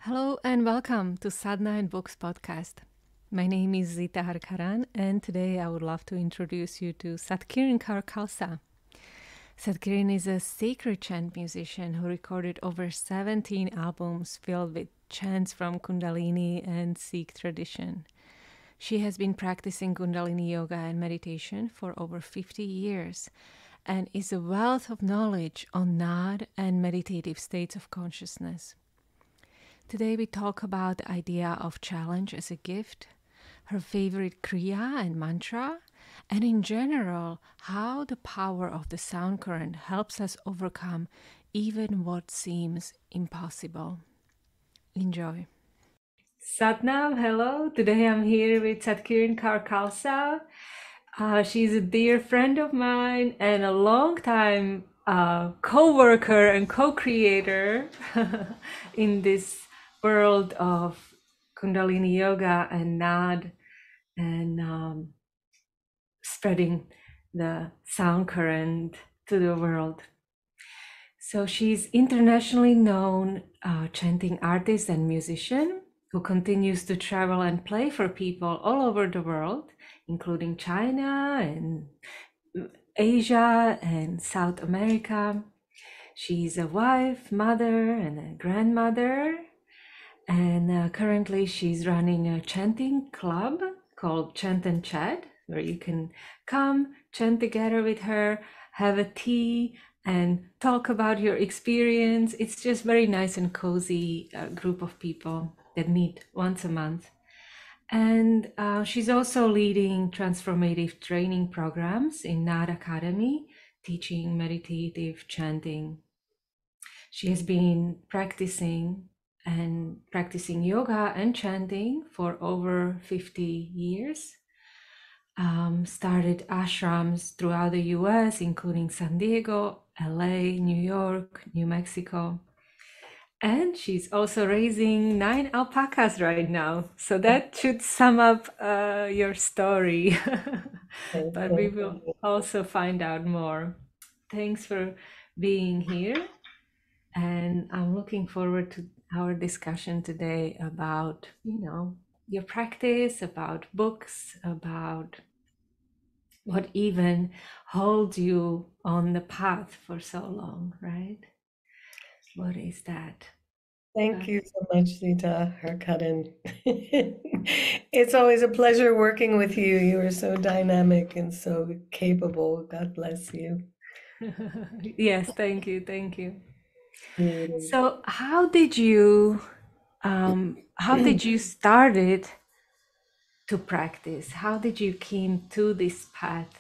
Hello and welcome to Sadhana and Books podcast. My name is Zita Harkaran, and today I would love to introduce you to Satkirin Kaur Khalsa. Satkirin is a sacred chant musician who recorded over 17 albums filled with chants from kundalini and Sikh tradition. She has been practicing kundalini yoga and meditation for over 50 years and is a wealth of knowledge on Naad and meditative states of consciousness. Today we talk about the idea of challenge as a gift, her favorite Kriya and mantra, and in general, how the power of the sound current helps us overcome even what seems impossible. Enjoy. Satnam, hello. Today I'm here with Satkirin Kaur Khalsa. She's a dear friend of mine and a long-time co-worker and co-creator in this world of Kundalini Yoga and Naad and spreading the sound current to the world. So she's internationally known chanting artist and musician who continues to travel and play for people all over the world, including China and Asia and South America. She's a wife, mother, and a grandmother. And currently she's running a chanting club called Chant and Chat, where you can come, chant together with her, have a tea, and talk about your experience. It's just very nice and cozy group of people that meet once a month. And she's also leading transformative training programs in Naad Academy, teaching meditative chanting. She has been practicing yoga and chanting for over 50 years. Started ashrams throughout the US, including San Diego, LA, New York, New Mexico. And she's also raising 9 alpacas right now. So that should sum up your story. But we will also find out more. Thanks for being here. And I'm looking forward to our discussion today about, your practice, about books, about what even holds you on the path for so long, right? What is that? Thank you so much, Zita Harkaran. It's always a pleasure working with you. You are so dynamic and so capable. God bless you. Yes, thank you, thank you. So how did you started to practice? How did you came to this path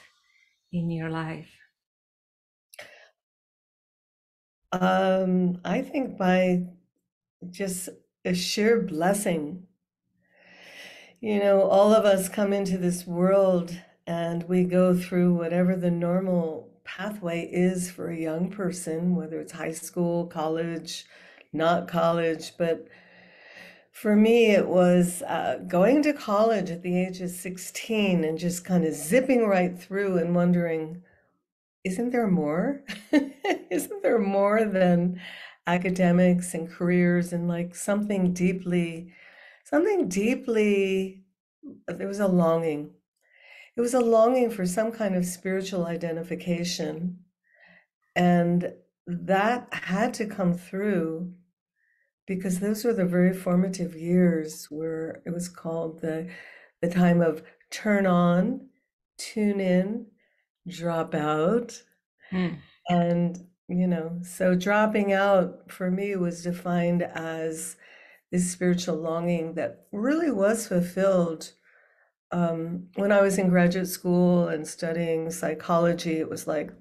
in your life? I think by just a sheer blessing. You know, all of us come into this world and we go through whatever the normal pathway is for a young person, whether it's high school, college, not college. But for me, it was going to college at the age of 16 and just kind of zipping right through and wondering, isn't there more? Isn't there more than academics and careers and like something deeply, there was a longing. It was a longing for some kind of spiritual identification. And that had to come through because those were the very formative years where it was called the time of turn on, tune in, drop out. And, so dropping out for me was defined as this spiritual longing that really was fulfilled. When I was in graduate school and studying psychology, it was like,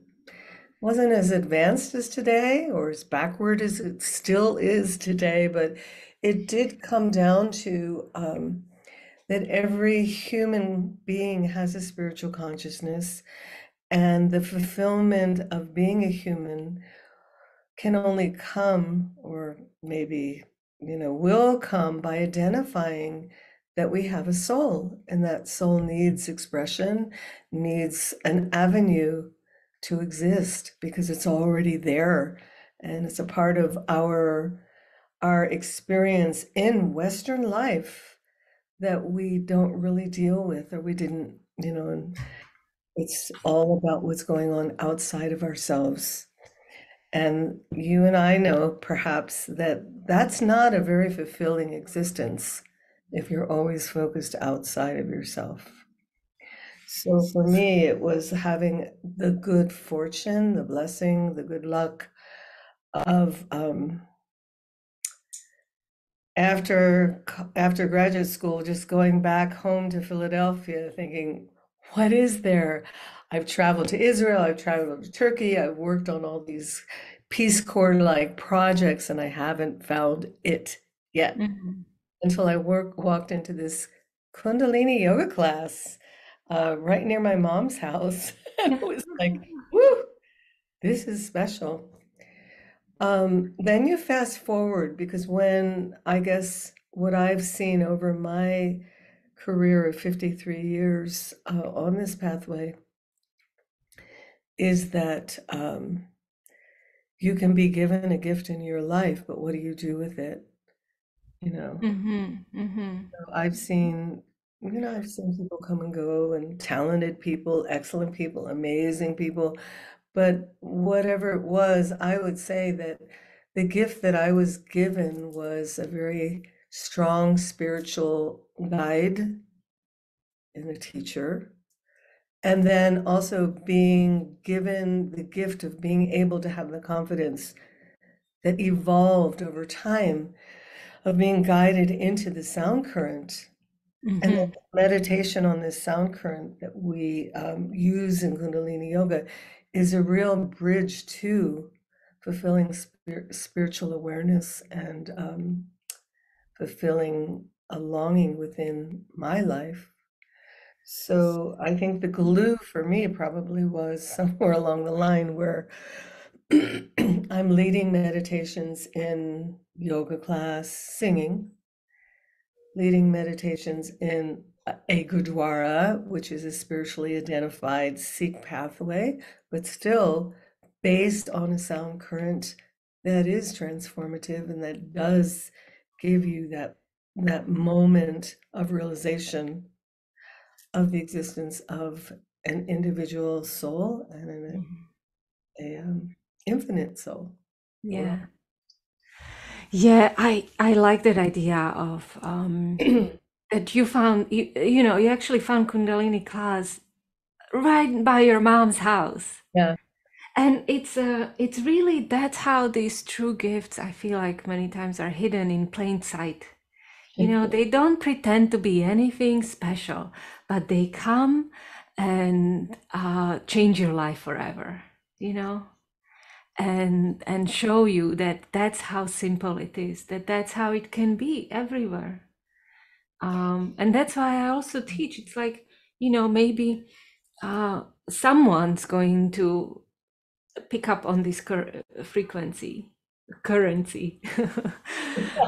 wasn't as advanced as today or as backward as it still is today, but it did come down to that every human being has a spiritual consciousness, and the fulfillment of being a human can only come, or maybe, will come by identifying that we have a soul, and that soul needs expression, needs an avenue to exist because it's already there and it's a part of our our experience in Western life that we don't really deal with, or we didn't, and it's all about what's going on outside of ourselves. And you and I know perhaps that that's not a very fulfilling existence if you're always focused outside of yourself. So for me, it was having the good fortune, the blessing, the good luck of after graduate school, just going back home to Philadelphia, thinking, what is there? I've traveled to Israel, I've traveled to Turkey, I've worked on all these Peace Corps-like projects, and I haven't found it yet. Until I walked into this Kundalini yoga class right near my mom's house. And it was like, woo, this is special. Then you fast forward, because when I guess what I've seen over my career of 53 years on this pathway is that you can be given a gift in your life, but what do you do with it? So I've seen people come and go, and talented people, excellent people, amazing people. But whatever it was, I would say that the gift that I was given was a very strong spiritual guide and a teacher. And then also being given the gift of being able to have the confidence that evolved over time of being guided into the sound current. And the meditation on this sound current that we use in Kundalini Yoga is a real bridge to fulfilling spiritual awareness and fulfilling a longing within my life. So I think the glue for me probably was somewhere along the line where I'm leading meditations in yoga class, singing, leading meditations in a Gurdwara, which is a spiritually identified Sikh pathway, but still based on a sound current that is transformative and that does give you that moment of realization of the existence of an individual soul and an infinite soul. Yeah. Yeah, I like that idea of that you found you actually found Kundalini class right by your mom's house. Yeah. And it's really that's how these true gifts I feel like many times are hidden in plain sight. They don't pretend to be anything special, but they come and change your life forever, and show you that that's how simple it is, that's how it can be everywhere. And that's why I also teach. It's like, maybe someone's going to pick up on this currency.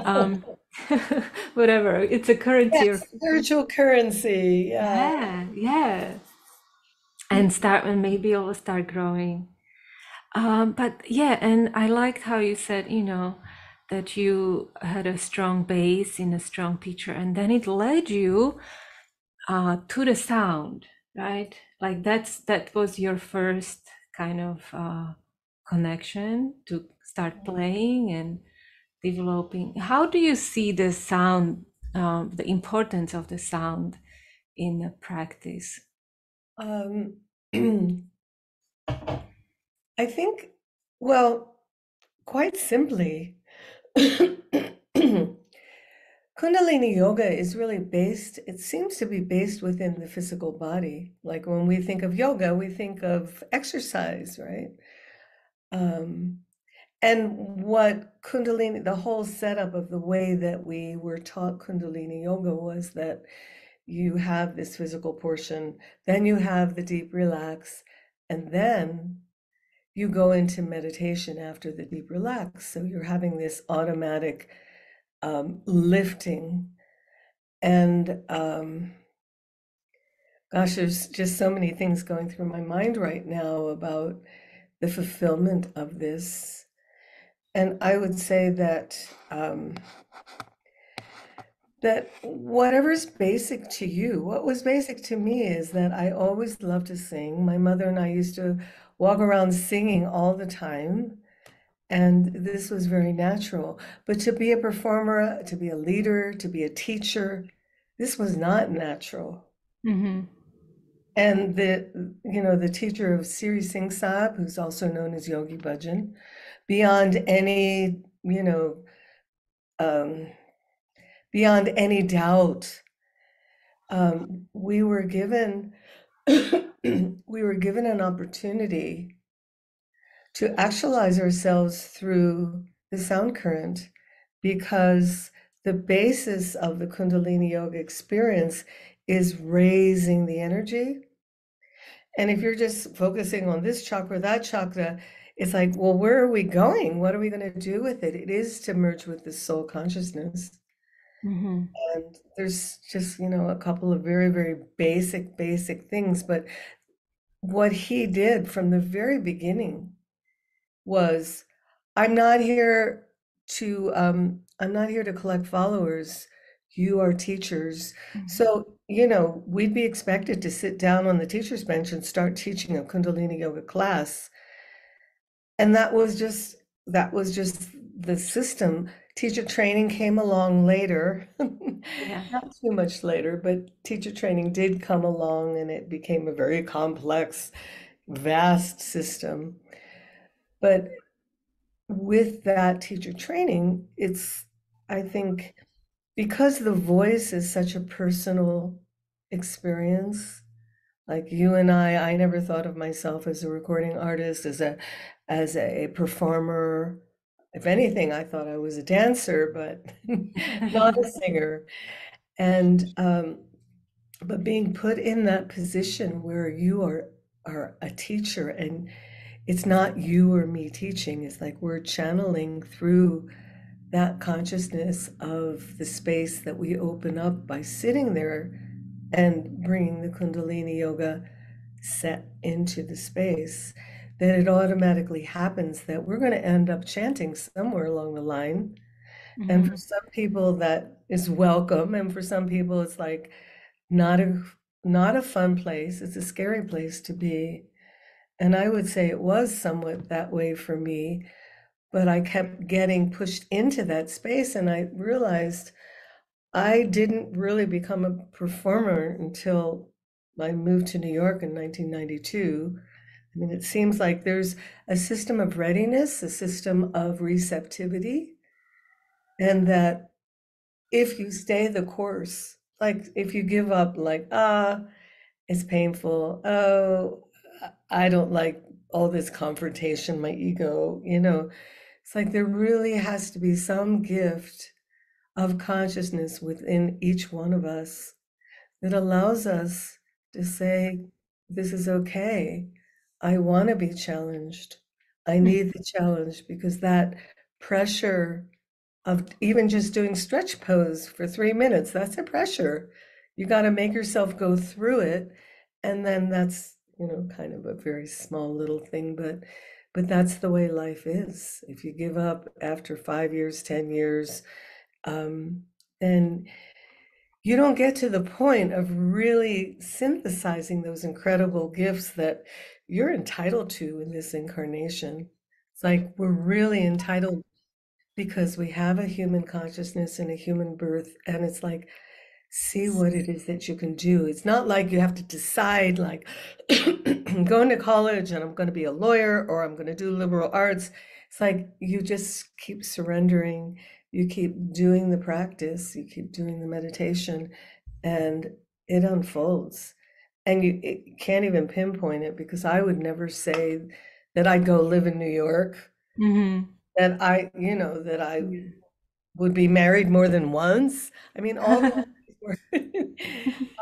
um, whatever, it's a currency or spiritual currency. yeah. And maybe it will start growing. But yeah, and I liked how you said, that you had a strong base in a strong teacher, and then it led you to the sound, right? Like that was your first kind of connection to start playing and developing. How do you see the sound, the importance of the sound in the practice? Um, I think, well, quite simply, Kundalini yoga is really based, it seems to be based within the physical body. Like when we think of yoga, we think of exercise, right? And what Kundalini, the whole setup of the way that we were taught Kundalini yoga was that you have this physical portion, then you have the deep relax, and then you go into meditation after the deep relax. So you're having this automatic lifting. And gosh, there's just so many things going through my mind right now about the fulfillment of this. And I would say that that whatever's basic to you, what was basic to me is that I always loved to sing. My mother and I used to walk around singing all the time, and this was very natural. But to be a performer, to be a leader, to be a teacher, this was not natural. Mm-hmm. And the teacher of Siri Singh Sahib, who's also known as Yogi Bhajan, beyond any, um, beyond any doubt, we were given we were given an opportunity to actualize ourselves through the sound current because the basis of the Kundalini yoga experience is raising the energy. And if you're just focusing on this chakra, that chakra, it's like, well, where are we going? What are we going to do with it? It is to merge with the soul consciousness. Mm-hmm. And there's just, a couple of very, very basic things. But what he did from the very beginning was, I'm not here I'm not here to collect followers. You are teachers. So, we'd be expected to sit down on the teacher's bench and start teaching a Kundalini yoga class. And that was just the system. Teacher training came along later. Yeah. Not too much later, but teacher training did come along and it became a very complex, vast system. But with that teacher training, I think, because the voice is such a personal experience, like you and I never thought of myself as a recording artist, as a performer. If anything, I thought I was a dancer, but not a singer. And but being put in that position where you are a teacher, and it's not you or me teaching, it's like we're channeling through that consciousness of the space that we open up by sitting there and bringing the Kundalini yoga set into the space, that it automatically happens that we're going to end up chanting somewhere along the line. And for Mm-hmm. some people that is welcome, and for some people it's like not a not a fun place. It's a scary place to be. And I would say it was somewhat that way for me, but I kept getting pushed into that space, and I realized I didn't really become a performer until I moved to New York in 1992. I mean, it seems like there's a system of readiness, a system of receptivity, and that if you stay the course, like if you give up, like, it's painful, oh, I don't like all this confrontation, my ego, it's like there really has to be some gift of consciousness within each one of us that allows us to say, this is okay. I want to be challenged. I need the challenge, because that pressure of even just doing stretch pose for 3 minutes, that's a pressure. You got to make yourself go through it. And then that's, kind of a very small little thing, but that's the way life is. If you give up after 5 years, 10 years, then you don't get to the point of really synthesizing those incredible gifts that you're entitled to in this incarnation. It's like we're really entitled because we have a human consciousness and a human birth, and it's like, see what it is that you can do. It's not like you have to decide, like, I'm going to college and I'm going to be a lawyer or I'm going to do liberal arts. It's like you just keep surrendering, you keep doing the practice, you keep doing the meditation, and it unfolds. And it can't even pinpoint it, because I would never say that I'd go live in New York, Mm-hmm. that I would be married more than once. I mean, all those were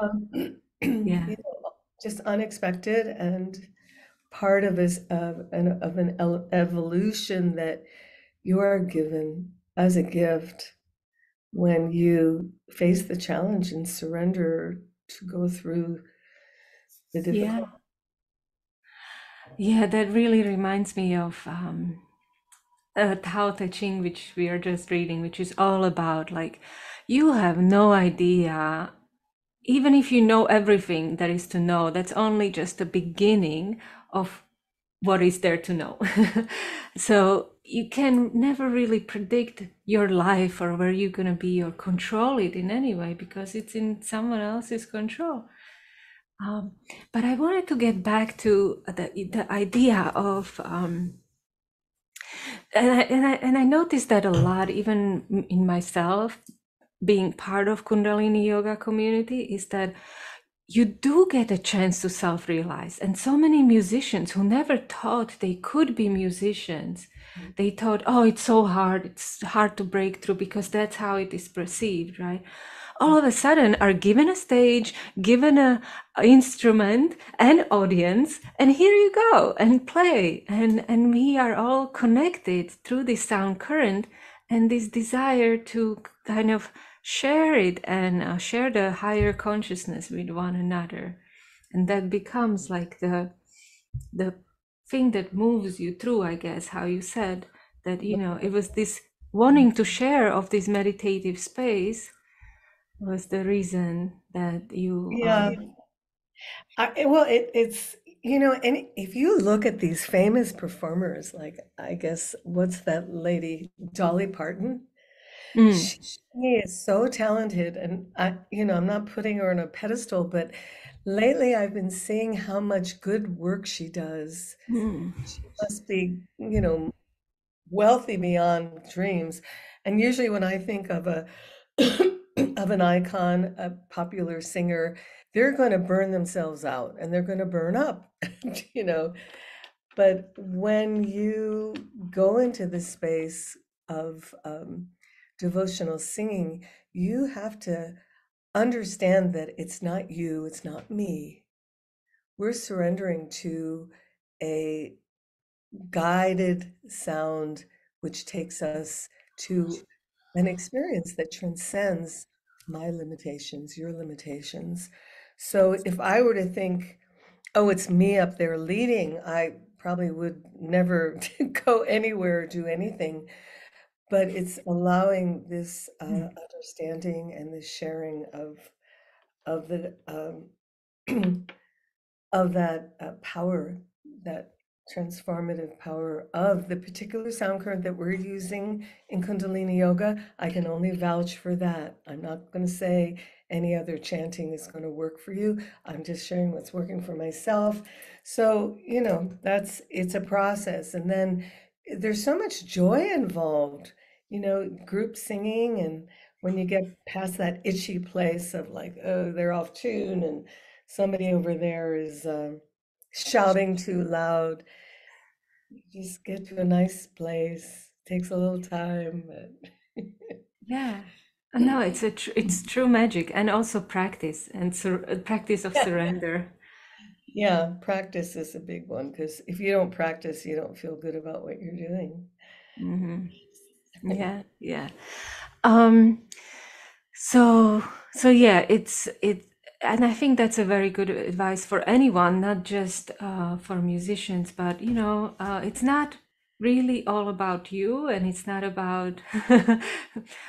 um, Yeah. just unexpected, and part of an evolution that you are given as a gift when you face the challenge and surrender to go through the Yeah. difficult. Yeah, that really reminds me of Tao Te Ching, which we are just reading, which is all about like, you have no idea, even if you know everything there is to know, that's only just the beginning of what is there to know. So you can never really predict your life or where you're going to be or control it in any way because it's in someone else's control. But I wanted to get back to the idea of and I noticed that a lot, even in myself, being part of Kundalini yoga community, is that you do get a chance to self-realize. And so many musicians who never thought they could be musicians, they thought, oh, it's so hard, it's hard to break through because that's how it is perceived, right? All of a sudden are given a stage, given a instrument and audience, and here you go and play. And we are all connected through this sound current and this desire to kind of share it and share the higher consciousness with one another. And that becomes like the thing that moves you through, I guess, how you said that, you know, it was this wanting to share of this meditative space was the reason that you Yeah. Well, it's, you know, and if you look at these famous performers, like I guess what's that lady, Dolly Parton? mm, She is so talented, and you know, I'm not putting her on a pedestal, but lately I've been seeing how much good work she does. mm, She must be, you know, wealthy beyond dreams. And usually when I think of a of an icon, a popular singer, they're going to burn themselves out and they're going to burn up, you know. But when you go into the space of devotional singing, you have to understand that it's not you, it's not me. We're surrendering to a guided sound which takes us to an experience that transcends my limitations, your limitations. So if I were to think, oh, it's me up there leading, I probably would never go anywhere or do anything. But it's allowing this mm. understanding and this sharing of the of that power, that transformative power of the particular sound current that we're using in Kundalini Yoga. I can only vouch for that. I'm not going to say any other chanting is going to work for you. I'm just sharing what's working for myself. So, you know, it's a process. And then there's so much joy involved, you know, group singing. And when you get past that itchy place of like, oh, they're off tune and somebody over there is shouting too loud. You just get to a nice place. Takes a little time, but Yeah. No, it's true magic and also practice and practice of yeah, surrender. yeah, practice is a big one because if you don't practice, you don't feel good about what you're doing. Hmm. Yeah, yeah. Um, so so yeah, and I think that's a very good advice for anyone, not just for musicians, but you know, it's not really all about you, and it's not about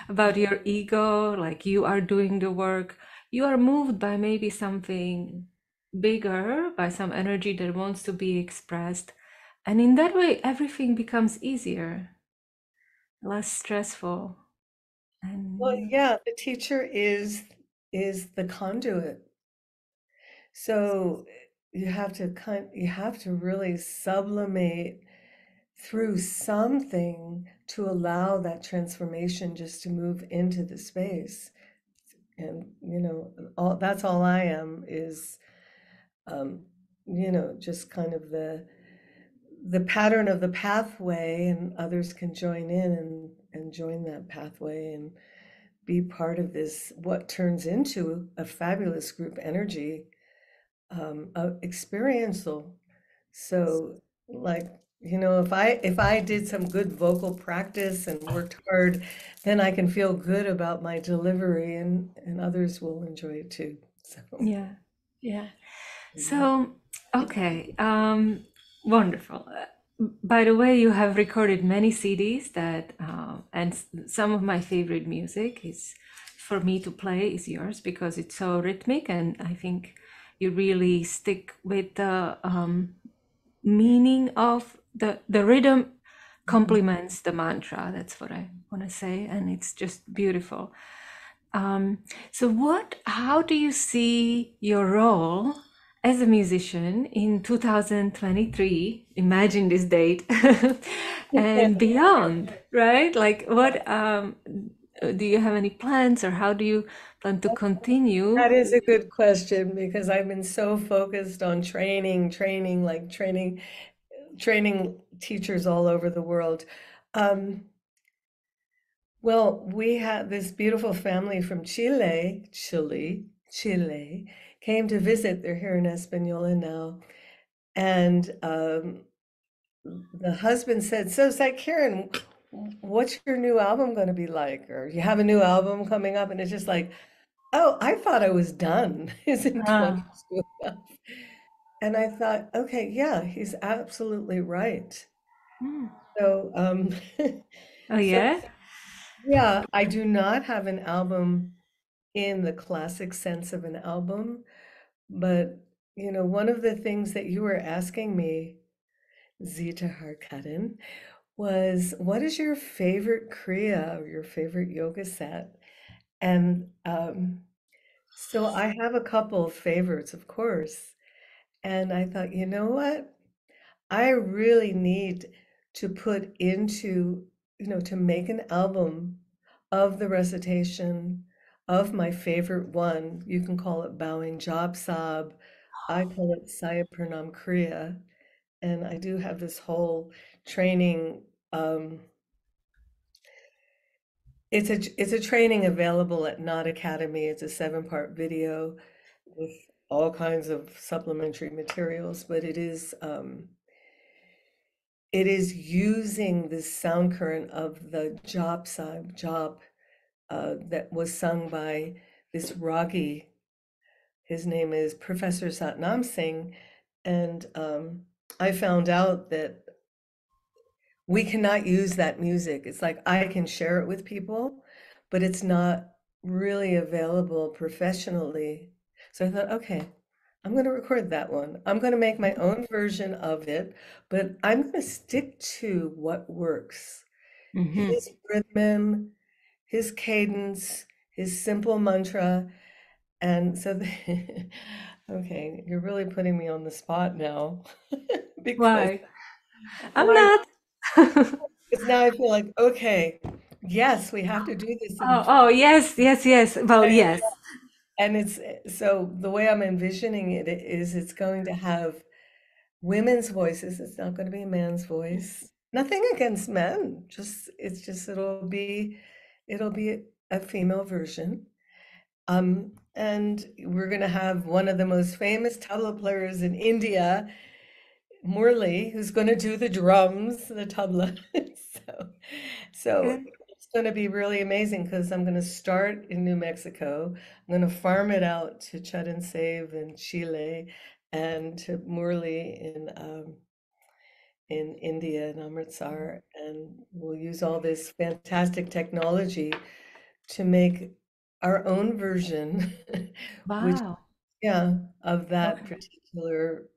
about your ego, like you are doing the work. You are moved by maybe something bigger, by some energy that wants to be expressed. And in that way, everything becomes easier, less stressful. And Well, yeah, the teacher is the conduit. So you have to really sublimate through something to allow that transformation just to move into the space. And you know, that's all I am is um, you know, just kind of the pattern of the pathway, and others can join in and join that pathway and be part of this what turns into a fabulous group energy, experiential. So, like, you know, if I did some good vocal practice and worked hard, then I can feel good about my delivery, and others will enjoy it too. So, yeah, yeah. yeah. So, okay, wonderful. By the way, you have recorded many CDs that, and some of my favorite music is for me to play is yours because it's so rhythmic, and I think you really stick with the meaning of the rhythm complements the mantra. That's what I want to say, and it's just beautiful. So how do you see your role as a musician in 2023? Imagine this date and beyond, right? Like, what do you have any plans, or how do you plan to continue? That is a good question because I've been so focused on training teachers all over the world. Um, well, we had this beautiful family from Chile, came to visit. They're here in Española now. And the husband said, "So, Karen, what's your new album going to be like? Or you have a new album coming up?" And it's just like, oh, I thought I was done. Isn't Ah. 22 enough? And I thought, okay, yeah, he's absolutely right. Hmm. So, Oh, so yeah? yeah, I do not have an album in the classic sense of an album, but one of the things that you were asking me, Zita Harkadin, was what is your favorite Kriya or your favorite yoga set? And so I have a couple of favorites, of course. And I thought, you know what? I really need to put into, to make an album of the recitation of my favorite one. You can call it Bowing Jaap Sahib. I call it Sahib Parnaam Kriya. And I do have this whole training. Um, it's a training available at Naad Academy. It's a 7-part video with all kinds of supplementary materials, but it is using the sound current of the Jaap Sahib, Jaap, that was sung by this Ragi. His name is Professor Satnam Singh. And I found out that we cannot use that music. It's like I can share it with people, but it's not really available professionally. So I thought, okay, I'm going to record that one. I'm going to make my own version of it, but I'm going to stick to what works. Mm-hmm. His rhythm, his cadence, his simple mantra. And so, okay, you're really putting me on the spot now because, Why? I'm why? not. Because now I feel like, okay, yes, we have to do this in Oh, oh, yes, yes, yes. Well, yes. and it's so the way I'm envisioning it is it's going to have women's voices. It's not going to be a man's voice. Nothing against men. It'll be a female version. And we're going to have one of the most famous tabla players in India, Murli, who's going to do the drums, the tabla. So, so Okay. it's going to be really amazing because I'm going to start in New Mexico. I'm going to farm it out to Chud and Save in Chile and to Murli in India and Amritsar. And we'll use all this fantastic technology to make our own version, which, Wow. yeah, of that Okay. particular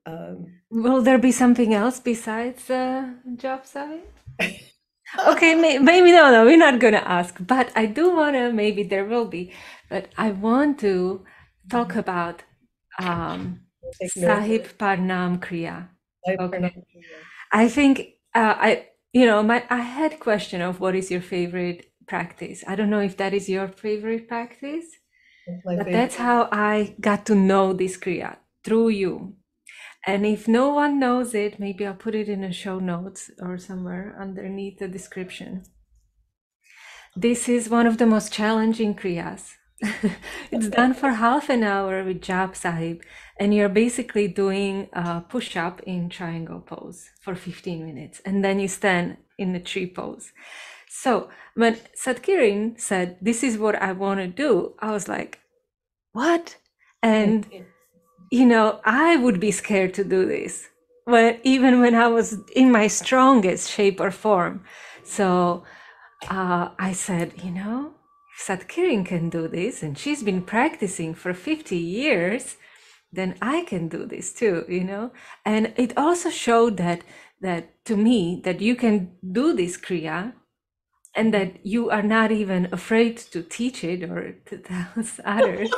Will there be something else besides Jaap Sahib? Okay, maybe no, no, we're not gonna ask, but I do wanna, maybe there will be, but I want to talk about take notes. Sahib Parnaam Kriya. I Okay. pronounce it. I think I had question of what is your favorite practice. I don't know if that is your favorite practice, It's my but favorite. that's how I got to know this Kriya through you. And if no one knows it, maybe I'll put it in a show notes or somewhere underneath the description. This is one of the most challenging kriyas. It's done for half an hour with Jaap Sahib, and you're basically doing a push-up in triangle pose for 15 minutes, and then you stand in the tree pose. So when Satkirin said, "This is what I want to do," I was like, "What?" And I would be scared to do this. even when I was in my strongest shape or form. So I said, if Satkirin can do this, and she's been practicing for 50 years, then I can do this too. And it also showed that to me that you can do this Kriya and that you are not even afraid to teach it or to tell others.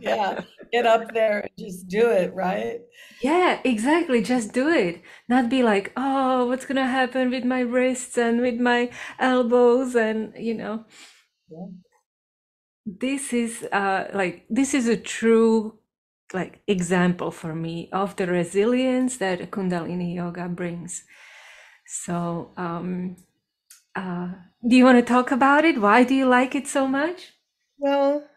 Yeah, get up there and just do it, right? Yeah, exactly. Just do it. Not be like, oh, what's gonna happen with my wrists and with my elbows and Yeah. this is a true like example for me of the resilience that Kundalini yoga brings. So, do you want to talk about it? Why do you like it so much? Well,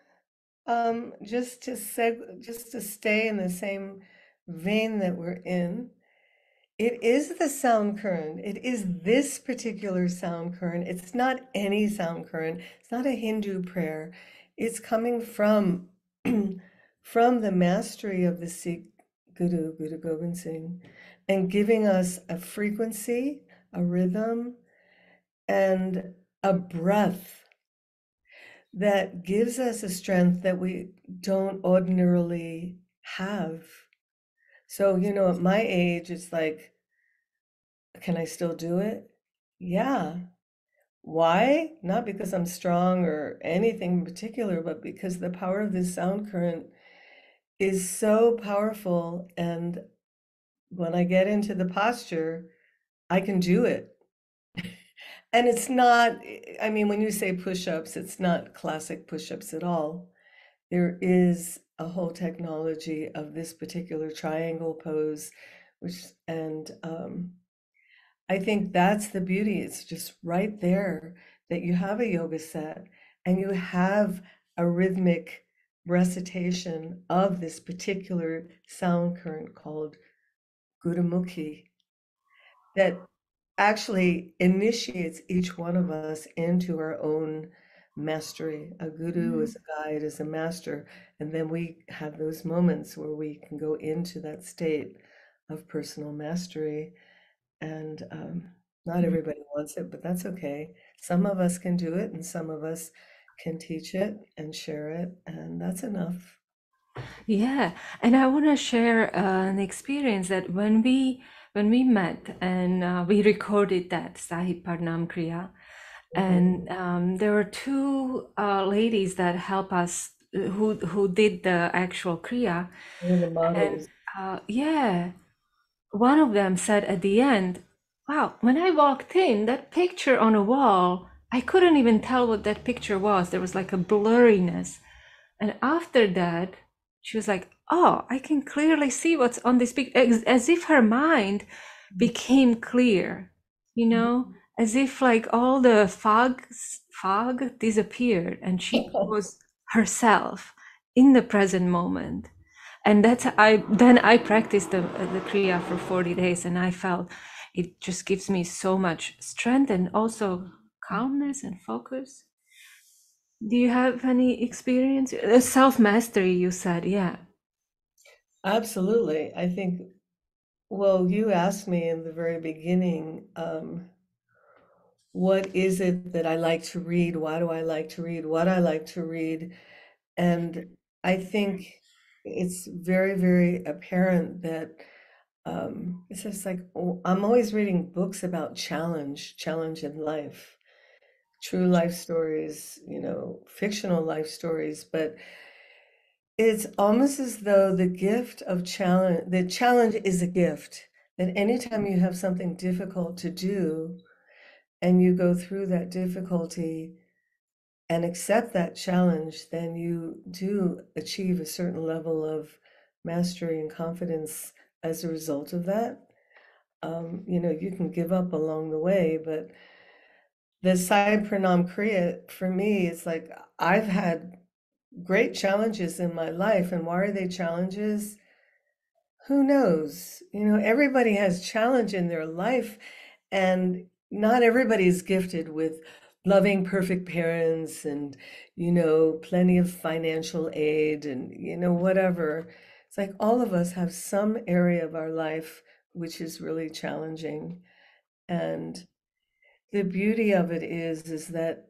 just to stay in the same vein that we're in, it is the sound current. It is this particular sound current. It's not any sound current. It's not a Hindu prayer. It's coming from from the mastery of the Sikh Guru, Guru Gobind Singh, and giving us a frequency, a rhythm, and a breath that gives us a strength that we don't ordinarily have. So, at my age, it's like, can I still do it? Yeah. Why? Not because I'm strong or anything in particular, but because the power of this sound current is so powerful. And when I get into the posture, I can do it. And it's not, I mean, when you say push-ups, it's not classic push-ups at all. There is a whole technology of this particular triangle pose, and I think that's the beauty. It's just right there that you have a yoga set and you have a rhythmic recitation of this particular sound current called Gurumukhi that actually initiates each one of us into our own mastery. A guru is a guide, is a master, and then we have those moments where we can go into that state of personal mastery. And not everybody wants it, but that's okay. Some of us can do it, and some of us can teach it and share it, and that's enough. Yeah, and I want to share an experience that when we met and we recorded that Sahib Parnaam Kriya, Mhm. and there were two ladies that help us who did the actual Kriya, One of the and models. yeah, one of them said at the end, "Wow, when I walked in, that picture on a wall, I couldn't even tell what that picture was. There was like a blurriness." And after that, she was like, "Oh, I can clearly see what's on this picture," as if her mind became clear, as if like all the fog disappeared and she was herself in the present moment. And I practiced the Kriya for 40 days, and I felt it just gives me so much strength and also calmness and focus. Do you have any experience? Self mastery, you said, yeah. Absolutely. I think, well, you asked me in the very beginning, what is it that I like to read? Why do I like to read? What I like to read? And I think it's very, very apparent that it's just like I'm always reading books about challenge in life, true life stories, fictional life stories, but it's almost as though the challenge is a gift. That anytime you have something difficult to do and you go through that difficulty and accept that challenge, then you do achieve a certain level of mastery and confidence as a result of that. You can give up along the way, but the Sahib Parnaam Kriya, for me, it's like I've had great challenges in my life. And why are they challenges? Who knows? Everybody has challenge in their life, and not everybody is gifted with loving, perfect parents and, plenty of financial aid and, whatever. It's like all of us have some area of our life which is really challenging. And the beauty of it is that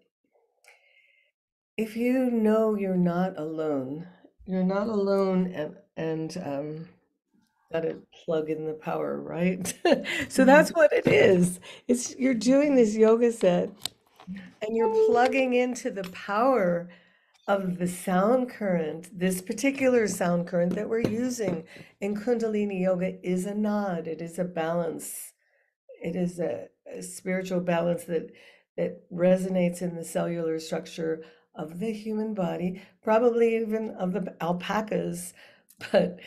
if you know you're not alone, and gotta plug in the power, right? So Mhm. that's what it is. It's you're doing this yoga set and you're plugging into the power of the sound current. This particular sound current that we're using in Kundalini yoga is a Naad. It is a balance. It is a spiritual balance that resonates in the cellular structure of the human body, probably even of the alpacas, but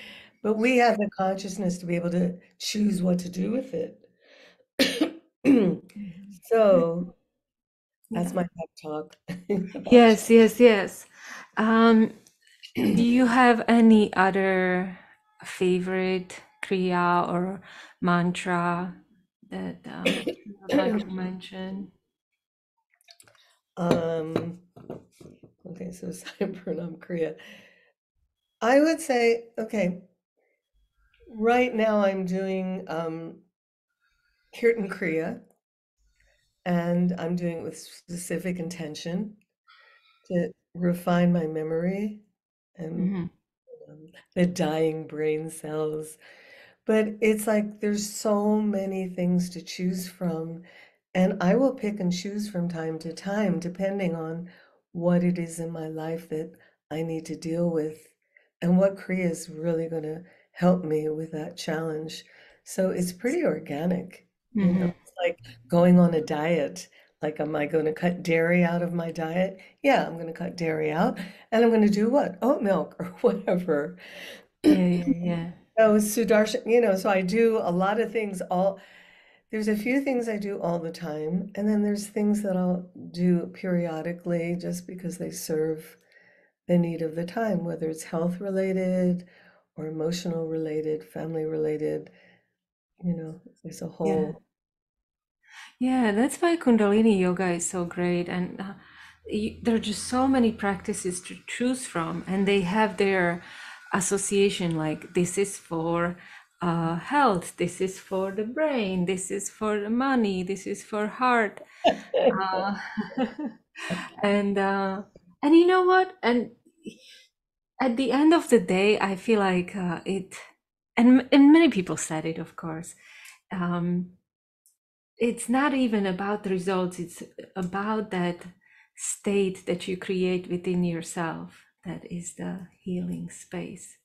but we have the consciousness to be able to choose what to do with it. So that's Yeah. my pep talk about Yes, yes, yes. Um, do you. you have any other favorite Kriya or mantra that you would like to mention? Um, okay, so Sahib Parnaam Kriya. I would say, okay, right now I'm doing Kirtan Kriya, and I'm doing it with specific intention to refine my memory and Hmm. the dying brain cells. But it's like there's so many things to choose from, and I will pick and choose from time to time, depending on what it is in my life that I need to deal with and what Kriya is really going to help me with that challenge. So it's pretty organic, you know, Hmm. it's like going on a diet. Like, am I going to cut dairy out of my diet? Yeah, I'm going to cut dairy out, and I'm going to do what? Oat milk or whatever. Yeah, yeah, yeah. Oh, Sudarshan, you know, so I do a lot of things there's a few things I do all the time, and then there's things that I'll do periodically just because they serve the need of the time, whether it's health related or emotional related, family related, you know, there's a Yeah. whole, Yeah, that's why Kundalini yoga is so great. And there are just so many practices to choose from, and they have their association like this is for health, this is for the brain, this is for the money, this is for heart. Uh, and and you know what? And at the end of the day, I feel like and many people said it, of course. Um, it's not even about the results, it's about that state that you create within yourself that is the healing space.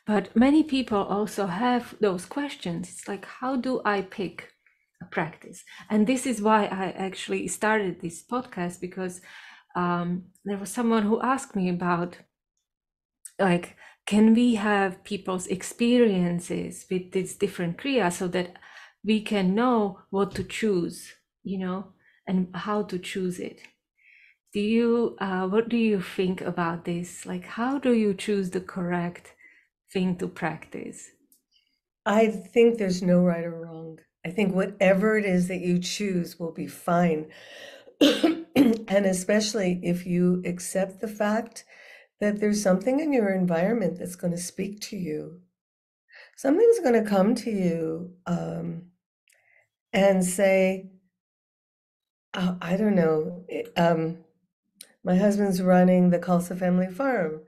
But many people also have those questions. It's like, how do I pick a practice? And this is why I actually started this podcast, because there was someone who asked me about, like, can we have people's experiences with these different kriya so that we can know what to choose, and how to choose it. What do you think about this? Like, how do you choose the correct thing to practice? I think there's no right or wrong. I think whatever it is that you choose will be fine. And especially if you accept the fact that there's something in your environment that's going to speak to you. Something's going to come to you and say, oh, I don't know, my husband's running the Khalsa family farm.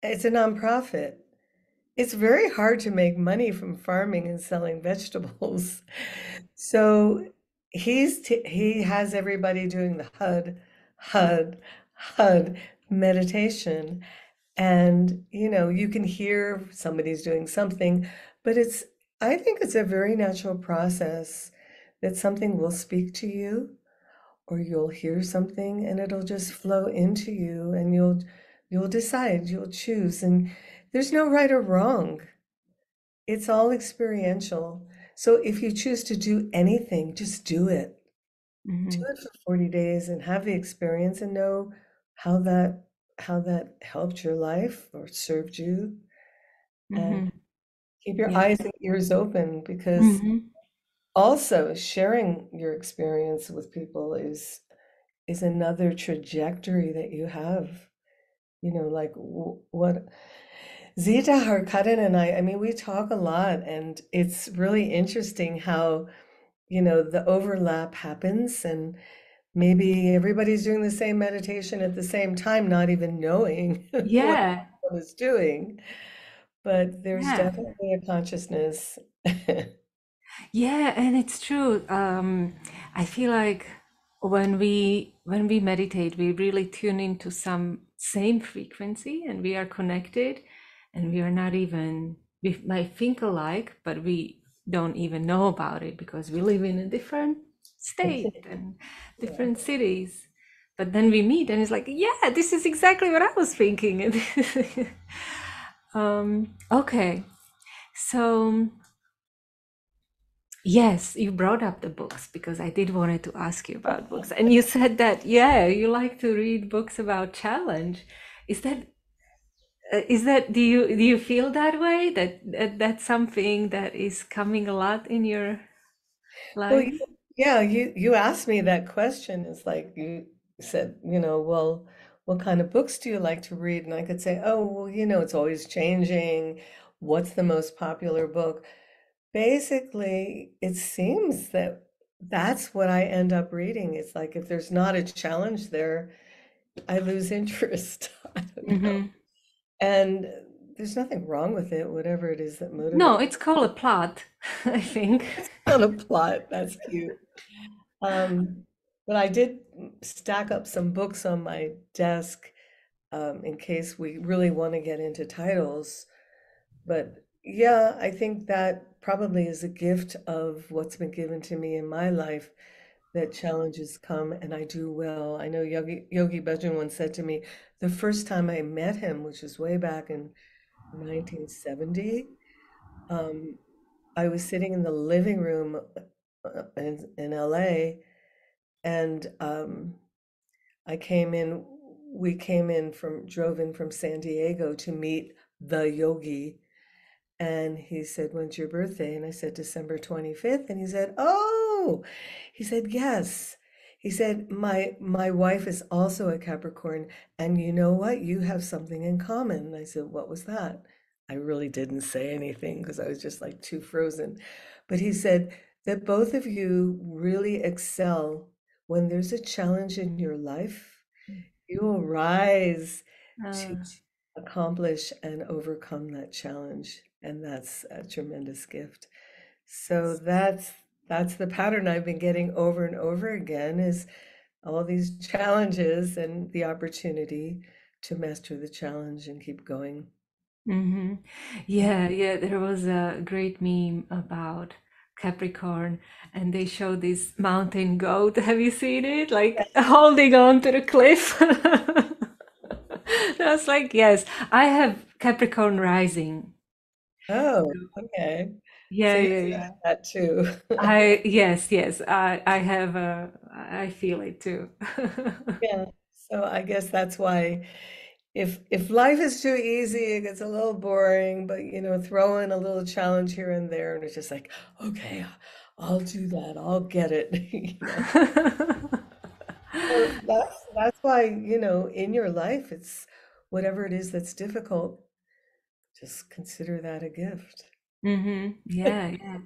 It's a nonprofit. It's very hard to make money from farming and selling vegetables. So he has everybody doing the HUD, HUD meditation. And, you know, you can hear somebody's doing something, but I think it's a very natural process that something will speak to you or you'll hear something and it'll just flow into you and you'll decide, you'll choose. And there's no right or wrong. It's all experiential. So if you choose to do anything, just do it. Do Mm-hmm. it for 40 days and have the experience and know how that how that helped your life or served you. And Mm-hmm. keep your Yeah. eyes and ears open because Mm-hmm. also sharing your experience with people is another trajectory that you have. You know, like what Zita Harkuden and I mean, we talk a lot, and it's really interesting how, the overlap happens, and maybe everybody's doing the same meditation at the same time, not even knowing what Yeah, I was doing. But there's yeah, definitely a consciousness. yeah, and it's true. I feel like when we meditate, we really tune into some same frequency, and we are connected, and we are not even we might think alike, but we don't even know about it because we live in a different state and Yeah. different cities. But then we meet, and it's like, yeah, this is exactly what I was thinking. Okay, so. Yes, you brought up the books because I did wanted to ask you about books. And you said that, yeah, you like to read books about challenge. Is that do you feel that way that that's something that is coming a lot in your Well, life? yeah, you asked me that question. It's like you said, well, what kind of books do you like to read? And I could say, oh, well, it's always changing. What's the most popular book? Basically, it seems that that's what I end up reading. It's like if there's not a challenge there, I lose interest. I don't know. Hmm. And there's nothing wrong with it, whatever it is that No, motivates. it's called a plot, I think. It's not a plot. That's cute. Um, but I did stack up some books on my desk in case we really want to get into titles. But yeah, I think that probably is a gift of what's been given to me in my life, that challenges come and I do well. I know Yogi Bhajan once said to me, the first time I met him, which was way back in 1970, um, I was sitting in the living room in LA, and we drove in from San Diego to meet the yogi. And he said, when's your birthday? And I said, December 25th. And he said, oh, he said, yes. He said, my wife is also a Capricorn. And you know what? You have something in common. And I said, what was that? I really didn't say anything because I was just like too frozen. But he said that both of you really excel when there's a challenge in your life. You will rise to Uh, accomplish and overcome that challenge, and that's a tremendous gift. So that's the pattern I've been getting over and over again, is all these challenges and the opportunity to master the challenge and keep going. hmm. Yeah, yeah, there was a great meme about Capricorn, and they show this mountain goat. Have you seen it? Like holding on to the cliff. I was like, yes, I have Capricorn rising. Oh, okay. So Yeah, you yeah, feel yeah. that too. Yes, I have I feel it too. Yeah. So I guess that's why if life is too easy, it gets a little boring, but throw in a little challenge here and there, and it's just like, okay, I'll do that. I'll get it. So that's why, in your life, it's whatever it is that's difficult, just consider that a gift. Yeah, yeah.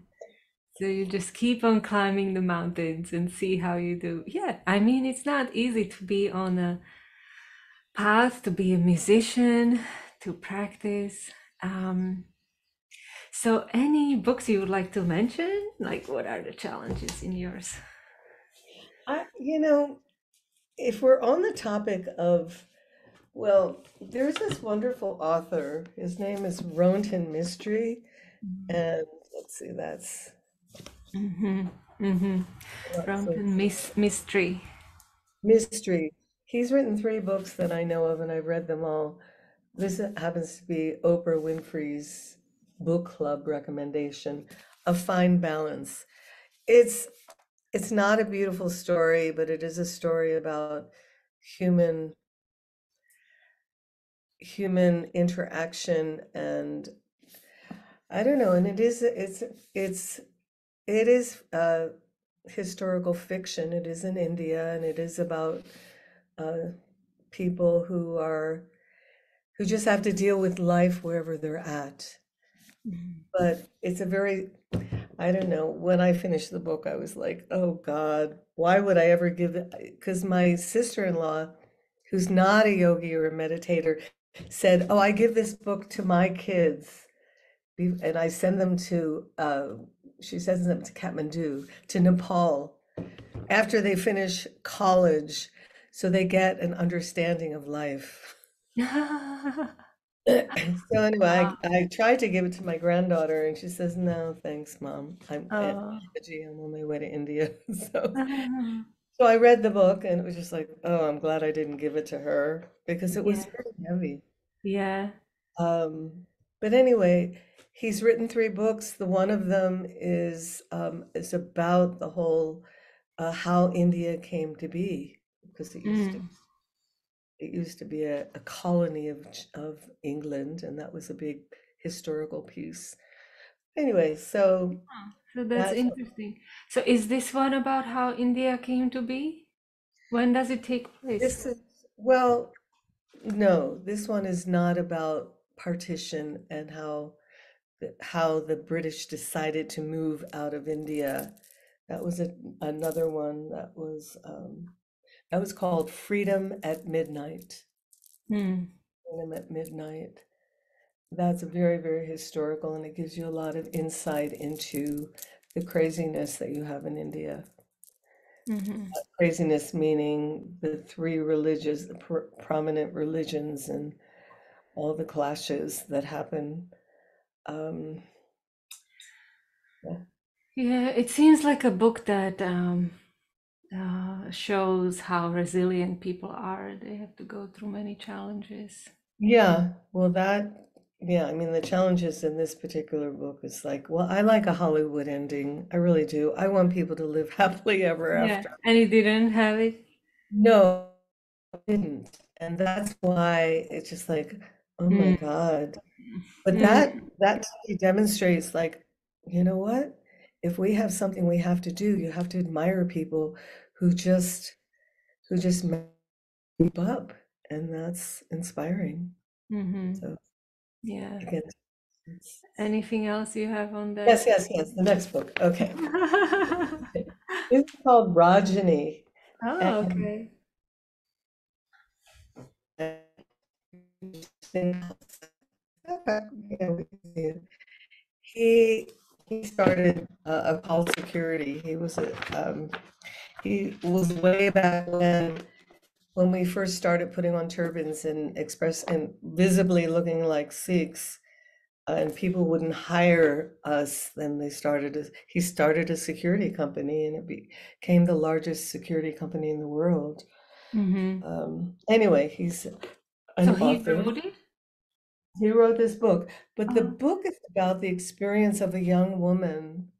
So you just keep on climbing the mountains and see how you do. Yeah, I mean, it's not easy to be on a path to be a musician, to practice. Um, so, any books you would like to mention? Like, what are the challenges in yours? I, if we're on the topic of, well, there's this wonderful author. His name is Rohinton Mistry, and let's see, that's Mm-hmm. Mm-hmm. so Rohinton Mystery. Mystery. He's written three books that I know of, and I've read them all. This happens to be Oprah Winfrey's book club recommendation, A Fine Balance. It's it's not a beautiful story, but it is a story about human human interaction, and I don't know, and it's it is historical fiction. It is in India, and it is about uh, people who just have to deal with life wherever they're at. But it's a very, I don't know, when I finished the book, I was like, oh God, why would I ever give it? Because my sister-in-law, who's not a yogi or a meditator, said, oh, I give this book to my kids. And I send them to, she sends them to Kathmandu, to Nepal, after they finish college, so they get an understanding of life. So anyway, I tried to give it to my granddaughter, and she says, "No, thanks, Mom. I'm Oh. I'm on my way to India." So I read the book, and it was just like, "Oh, I'm glad I didn't give it to her because it was Yeah. very heavy." Yeah. But anyway, he's written three books. The one of them is about the whole how India came to be, because Mm. it used to be a colony of England, and that was a big historical piece. Anyway, so Huh. So that's that's interesting. So is this one about how India came to be? When does it take place? this is well, no, this one is not about partition and how the British decided to move out of India. That was another one that was called Freedom at Midnight. Mm. Freedom at Midnight. That's very, very historical, and it gives you a lot of insight into the craziness that you have in India. Mm-hmm. Craziness meaning the three religious, prominent religions, and all the clashes that happen. Um, yeah. Yeah, it seems like a book that shows how resilient people are. They have to go through many challenges. Yeah, well, yeah, I mean, the challenges in this particular book is like, well, I like a Hollywood ending. I really do. I want people to live happily ever Yeah, after. and he didn't have it. No, I didn't. And that's why it's just like, oh my Mm. God. But Mm. that to me demonstrates like, you know what? If we have something we have to do, you have to admire people who just keep up, and that's inspiring. Mm-hmm. So Yeah. again, it's, Anything else you have on that? yes, yes, yes. The next book. Okay. This is called Rajni. Oh, And okay. yeah, we can see it. He he started a call security. He was way back when we first started putting on turbans and express and visibly looking like Sikhs, and people wouldn't hire us. Then he started a security company, and it became the largest security company in the world. Mm-hmm. Anyway, he's So an he author. wrote it? He wrote this book, but the Oh. book is about the experience of a young woman.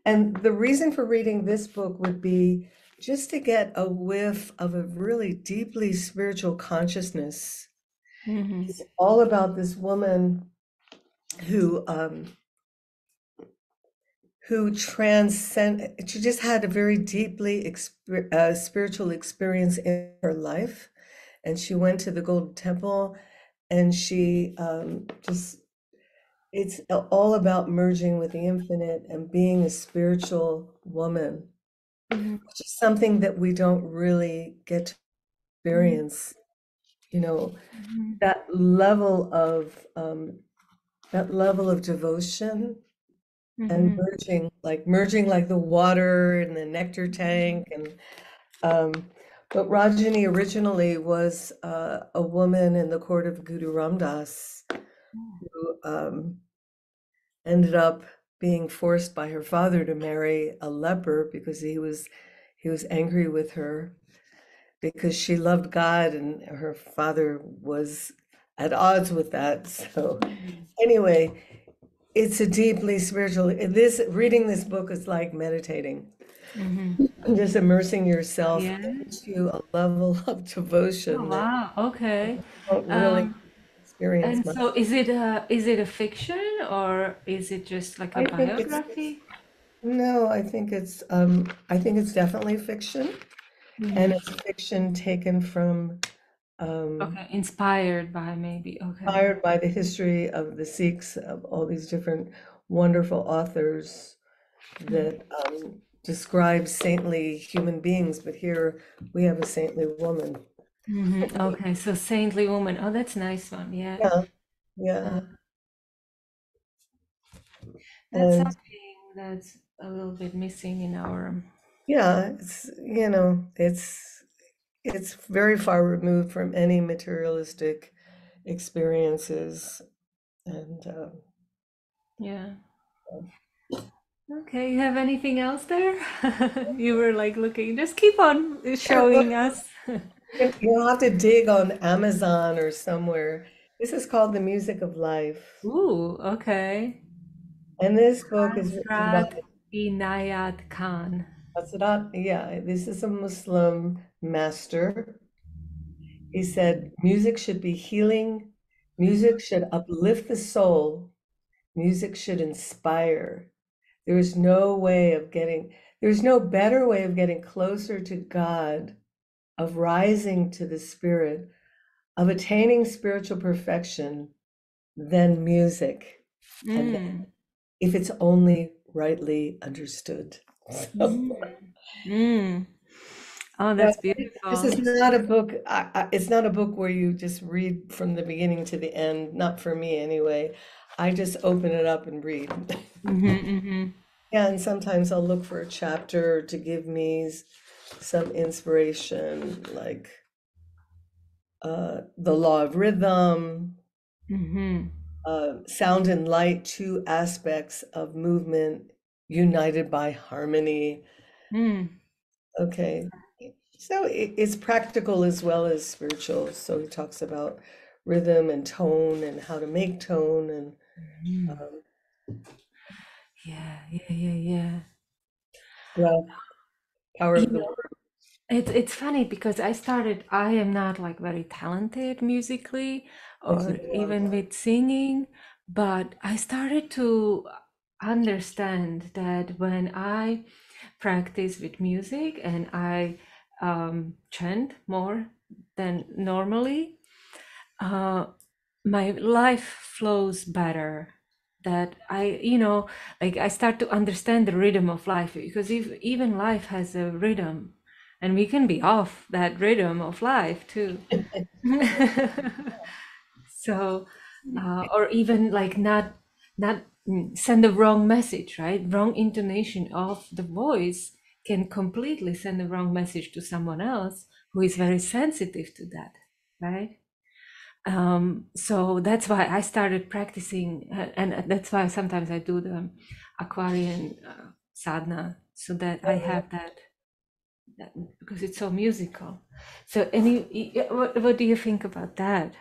And the reason for reading this book would be just to get a whiff of a really deeply spiritual consciousness. Mm-hmm. It's all about this woman who she just had a very deeply spiritual experience in her life, and she went to the Golden Temple, and she just it's all about merging with the infinite and being a spiritual woman, Mm-hmm. which is something that we don't really get to experience. You know, Mm-hmm. that level of devotion and Mm-hmm. merging like the water and the nectar tank. And but Rajani originally was a woman in the court of Guru Ram Das who ended up being forced by her father to marry a leper because he was angry with her because she loved God and her father was at odds with that. So anyway, it's a deeply spiritual. This reading this book is like meditating, Mm-hmm. just immersing yourself Yeah. into a level of Oh, devotion that wow. Okay. you don't really Um, experience and much. so is it a fiction or is it just like a I think it's biography? no, I think it's definitely fiction, and Mm-hmm. it's fiction taken from um, Okay, inspired by maybe. Okay. inspired by the history of the Sikhs, of all these different wonderful authors that describe saintly human beings, but here we have a saintly woman. Okay, so saintly woman. Oh, that's a nice one. Yeah. Yeah, Uh, yeah. that's And something that's a little bit missing in our. yeah, it's very far removed from any materialistic experiences. And Yeah. Okay, you have anything else there? You were like looking, just keep on showing us. you'll have to dig on Amazon or somewhere. This is called The Music of Life. Ooh, okay. And this book is written by Hazrat Inayat Khan. Hazrat, yeah, this is a Muslim master. He said music should be healing, music should uplift the soul, music should inspire. There is no way of getting, there's no better way of getting closer to God, of rising to the spirit, of attaining spiritual perfection than music. And Mm. if it's only rightly understood. So, Mm. Mm. Oh, yeah, that's this beautiful. is not a book. It's not a book where you just read from the beginning to the end. Not for me, anyway. I just open it up and read. Mm-hmm. Yeah, and sometimes I'll look for a chapter to give me some inspiration, like the law of rhythm, Mm-hmm. sound and light, two aspects of movement united by harmony. Mm. Okay. So it's practical as well as spiritual. So he talks about rhythm and tone and how to make tone and Mm. um, Yeah, yeah, yeah, yeah. breath, power You of the know, word. it's funny because I am not like very talented musically Thank or you. even with singing, but I started to understand that when I practice with music and I chant more than normally, uh, my life flows better. That like I start to understand the rhythm of life because if even life has a rhythm, and we can be off that rhythm of life too. So, or even like not send the wrong message, right? Wrong intonation of the voice can completely send the wrong message to someone else who is very sensitive to that, right? So that's why I started practicing, and that's why sometimes I do the Aquarian sadhana, so that I have that because it's so musical. So, what do you think about that?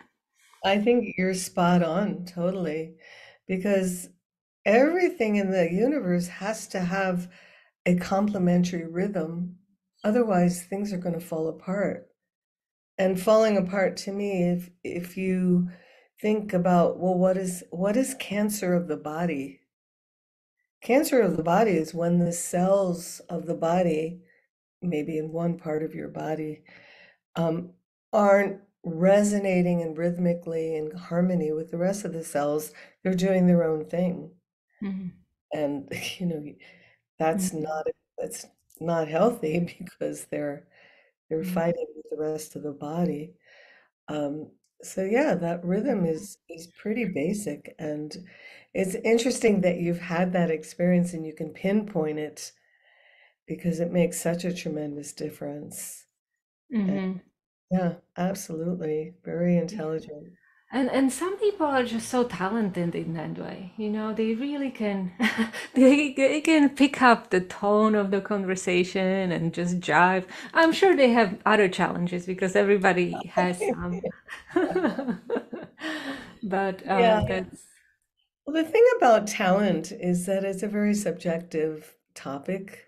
I think you're spot on, totally, because everything in the universe has to have a complementary rhythm. Otherwise, things are going to fall apart. And falling apart to me, if you think about, well, what is cancer of the body? Cancer of the body is when the cells of the body, maybe in one part of your body, um, aren't resonating and rhythmically in harmony with the rest of the cells. They're doing their own thing. Mhm, And that's mhm, not that's not healthy because they're mhm, fighting with the rest of the body. Um, so yeah, that rhythm is pretty basic, and it's interesting that you've had that experience and you can pinpoint it because it makes such a tremendous difference. And mhm. yeah, absolutely. Very Yeah. intelligent. And some people are just so talented in that way. They really can they can pick up the tone of the conversation and just jive. I'm sure they have other challenges because everybody has some. But Yeah. that's Well, the thing about talent is that it's a very subjective topic.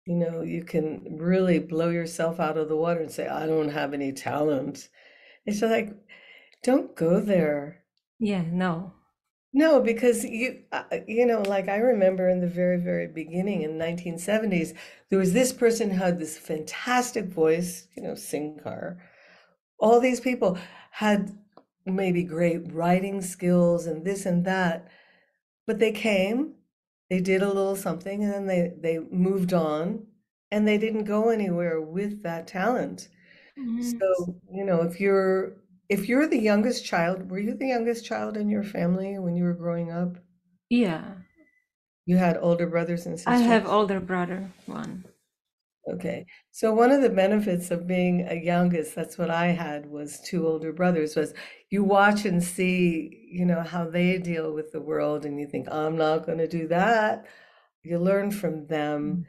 You can really blow yourself out of the water and say, I don't have any talent. It's like, don't go there. yeah, no. No, because like I remember in the very, very beginning in 1970s, there was this person who had this fantastic voice, Singh Kar, all these people had maybe great writing skills and this and that, but they came, they did a little something, and then they moved on, and they didn't go anywhere with that talent. Mhm. So, if you're the youngest child, were you the youngest child in your family when you were growing up? Yeah, You had older brothers and I have sisters? older brother one. Okay. So one of the benefits of being a youngest, that's what I had, was two older brothers, was you watch and see, how they deal with the world and you think, I'm not going to do that. You learn from them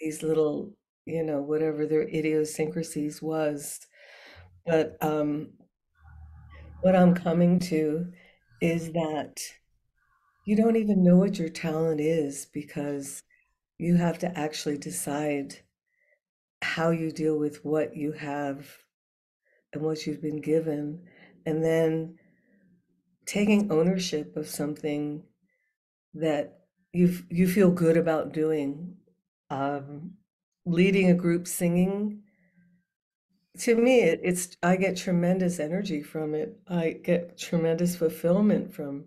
these little, whatever their idiosyncrasies was. But what I'm coming to is that you don't even know what your talent is because you have to actually decide how you deal with what you have and what you've been given, and then taking ownership of something that you feel good about doing. Um, Leading a group singing, to me, it's I get tremendous energy from it. I get tremendous fulfillment from,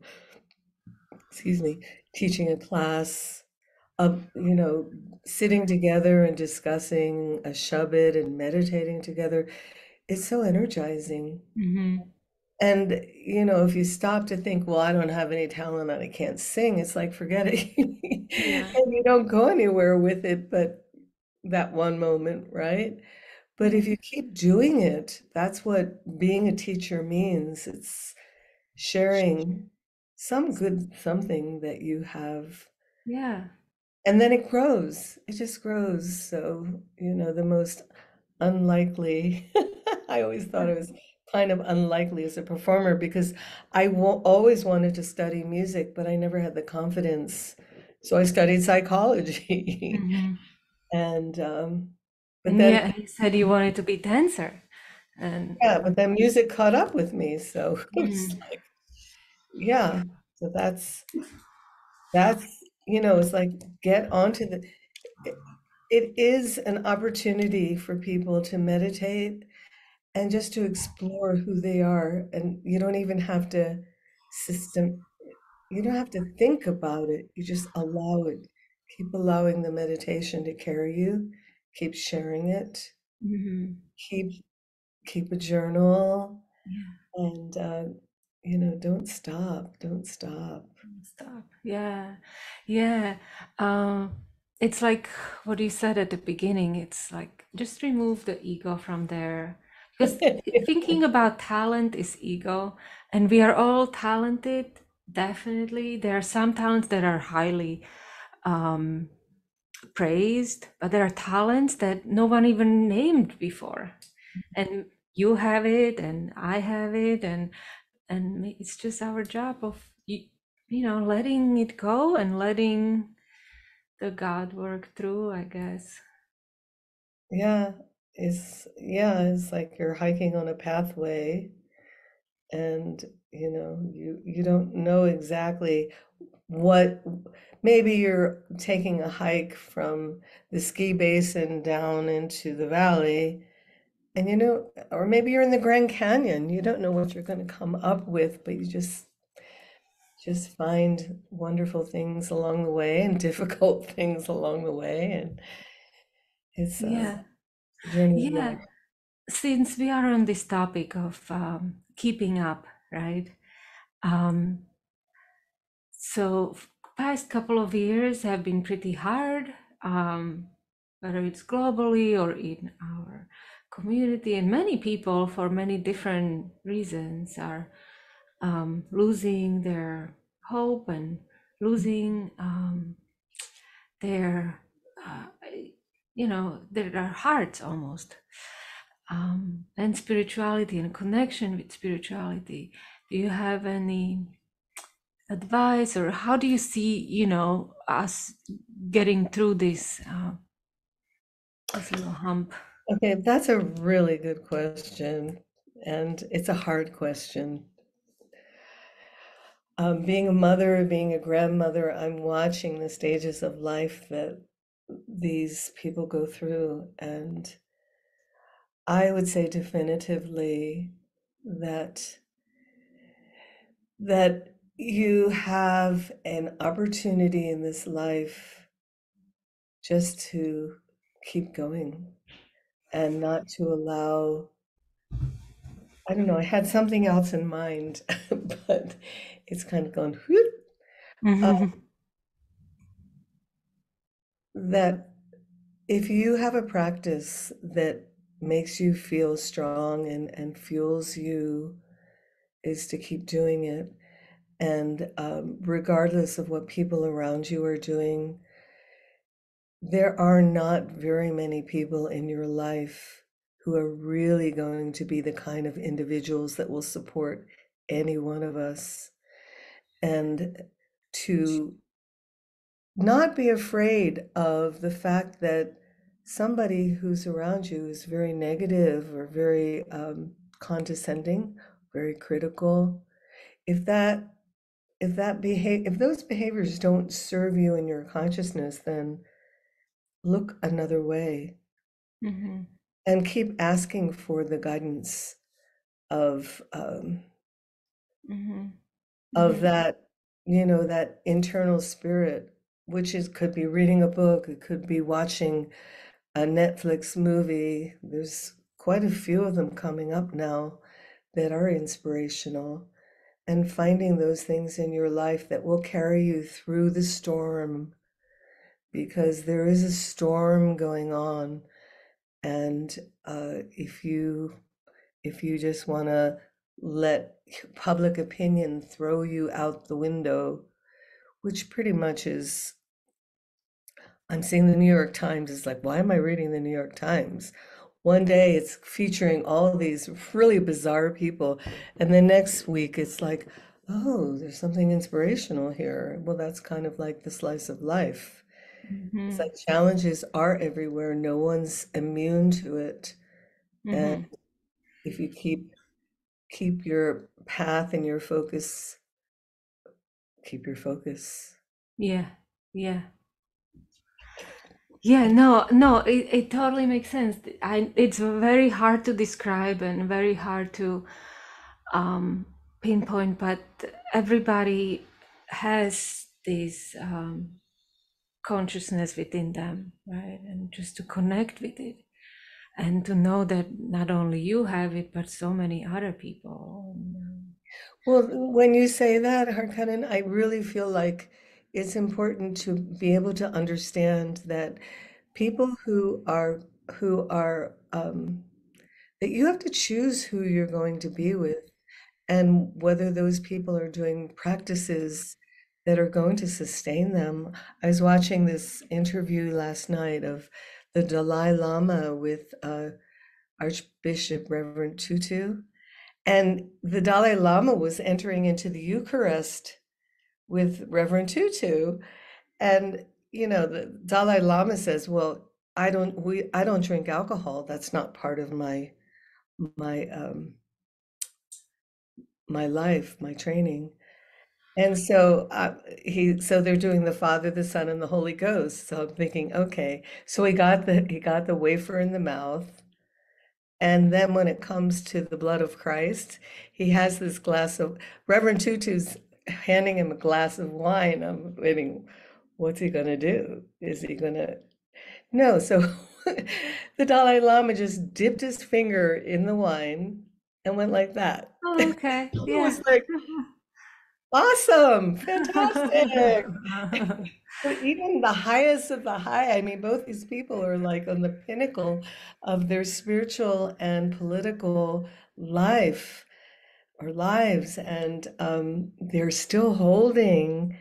excuse me, teaching a class of, sitting together and discussing a Shabad and meditating together. It's so energizing. Mm-hmm. And, if you stop to think, well, I don't have any talent and I can't sing, it's like, forget it. Yeah. And you don't go anywhere with it but that one moment, right? But if you keep doing it, that's what being a teacher means. It's sharing some good something that you have. Yeah. And then it grows. It just grows. So, the most unlikely. I always thought I was kind of unlikely as a performer because always wanted to study music, but I never had the confidence. So I studied psychology. Mm-hmm. And but And then yeah, he said he wanted to be dancer. And yeah, but then music caught up with me. So it's mm, like, yeah. So that's it's like get onto the it, it is an opportunity for people to meditate and just to explore who they are. And you don't even have to system, you don't have to think about it. You just allow it. Keep allowing the meditation to carry you. Keep sharing it. mm-hmm. Keep keep a journal Yeah. and don't stop. Don't stop. Stop. Yeah. Yeah. Um, it's like what you said at the beginning. It's like just remove the ego from there. Because thinking about talent is ego, and we are all talented, definitely. There are some talents that are highly um, praised, but there are talents that no one even named before. And you have it, and I have it, and it's just our job of letting it go and letting the God work through, I guess. Yeah, it's like you're hiking on a pathway and you don't know exactly what maybe you're taking a hike from the ski basin down into the valley and or maybe you're in the Grand Canyon. You don't know what you're going to come up with, but you just find wonderful things along the way and difficult things along the way, and it's a Yeah, journey of yeah. life. Since we are on this topic of keeping up, right? Um, so past couple of years have been pretty hard, um, whether it's globally or in our community, and many people, for many different reasons, are losing their hope and losing their, uh, their hearts almost, and spirituality and connection with spirituality. Do you have any advice, or how do you see, us getting through this little hump? Okay, that's a really good question, and it's a hard question. Being a mother, being a grandmother, I'm watching the stages of life that these people go through, and I would say definitively that that you have an opportunity in this life just to keep going and not to allow, I don't know, I had something else in mind, but it's kind of gone whoop. Uh, Mhm. that if you have a practice that makes you feel strong and fuels you, is to keep doing it. And regardless of what people around you are doing, there are not very many people in your life who are really going to be the kind of individuals that will support any one of us. And to not be afraid of the fact that somebody who's around you is very negative or very condescending, very critical. If that if those behaviors don't serve you in your consciousness, then look another way Mhm. and keep asking for the guidance Mhm. of Mhm. that, that internal spirit, which is could be reading a book, it could be watching a Netflix movie. There's quite a few of them coming up now that are inspirational, and finding those things in your life that will carry you through the storm, because there is a storm going on. And if you just want to let public opinion throw you out the window, which pretty much is, I'm seeing the New York Times is like, why am I reading the New York Times? One day it's featuring all these really bizarre people, and the next week it's like, oh, there's something inspirational here. Well, that's kind of like the slice of life. It's like Mhm. challenges are everywhere. No one's immune to it. And Mhm. if you keep your path and your focus, keep your focus. Yeah. Yeah. Yeah, no, no, it totally makes sense. It's very hard to describe and very hard to um, pinpoint, but everybody has this consciousness within them, right? And just to connect with it and to know that not only you have it, but so many other people. Well, when you say that, Harkanan, I really feel like it's important to be able to understand that people who are that you have to choose who you're going to be with, and whether those people are doing practices that are going to sustain them. I was watching this interview last night of the Dalai Lama with Archbishop Reverend Tutu, and the Dalai Lama was entering into the Eucharist with Reverend Tutu, and the Dalai Lama says, "Well, I don't drink alcohol. That's not part of my my life, my training." And so so they're doing the Father, the Son, and the Holy Ghost. So I'm thinking, okay, so he got the wafer in the mouth, and then when it comes to the blood of Christ, he has this glass of Reverend Tutu's handing him a glass of wine. I'm waiting, what's he gonna do? Is he gonna No, so the Dalai Lama just dipped his finger in the wine and went like that. Oh, okay, It yeah. was like, awesome, fantastic. So even the highest of the high, I mean, both these people are like on the pinnacle of their spiritual and political life or lives, and they're still holding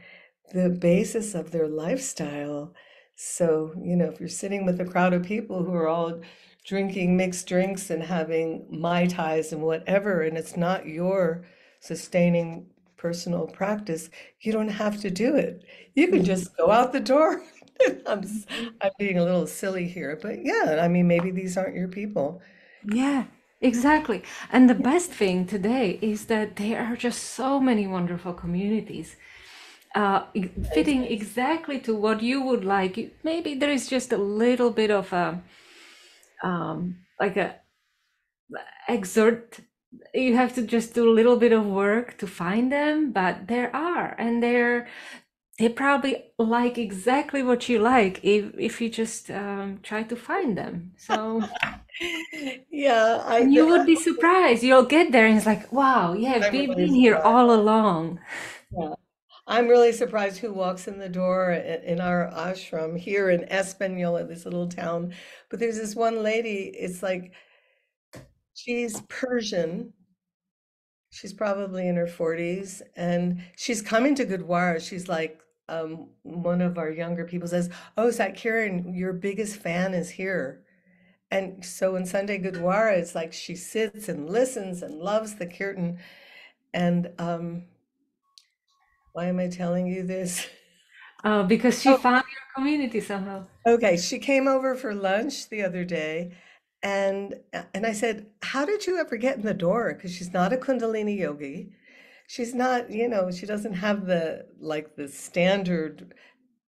the basis of their lifestyle. So, if you're sitting with a crowd of people who are all drinking mixed drinks and having Mai Tais and whatever, and it's not your sustaining personal practice, you don't have to do it. You can just go out the door. I'm being a little silly here, but yeah, I mean, maybe these aren't your people. Yeah, exactly. And the best thing today is that there are just so many wonderful communities Right. fitting exactly to what you would like. Maybe there is just a little bit of a like a exert, you have to just do a little bit of work to find them, but there are, and they probably like exactly what you like if you just try to find them. So, Yeah, and you would be surprised. You'll get there and it's like, wow, yeah, I'm we've really been here surprised. all along. Yeah. I'm really surprised who walks in the door in our ashram here in Espanola, this little town. But there's this one lady, it's like she's Persian. She's probably in her 40s and she's coming to Gurdwara. She's like, one of our younger people says, "Oh, Satkirin, your biggest fan is here." And so in Sunday Gurdwara, it's like she sits and listens and loves the kirtan. And why am I telling you this? Because she Oh, found your community somehow. okay. She came over for lunch the other day, and I said, "How did you ever get in the door?" Because she's not a Kundalini yogi. She's not, she doesn't have the standard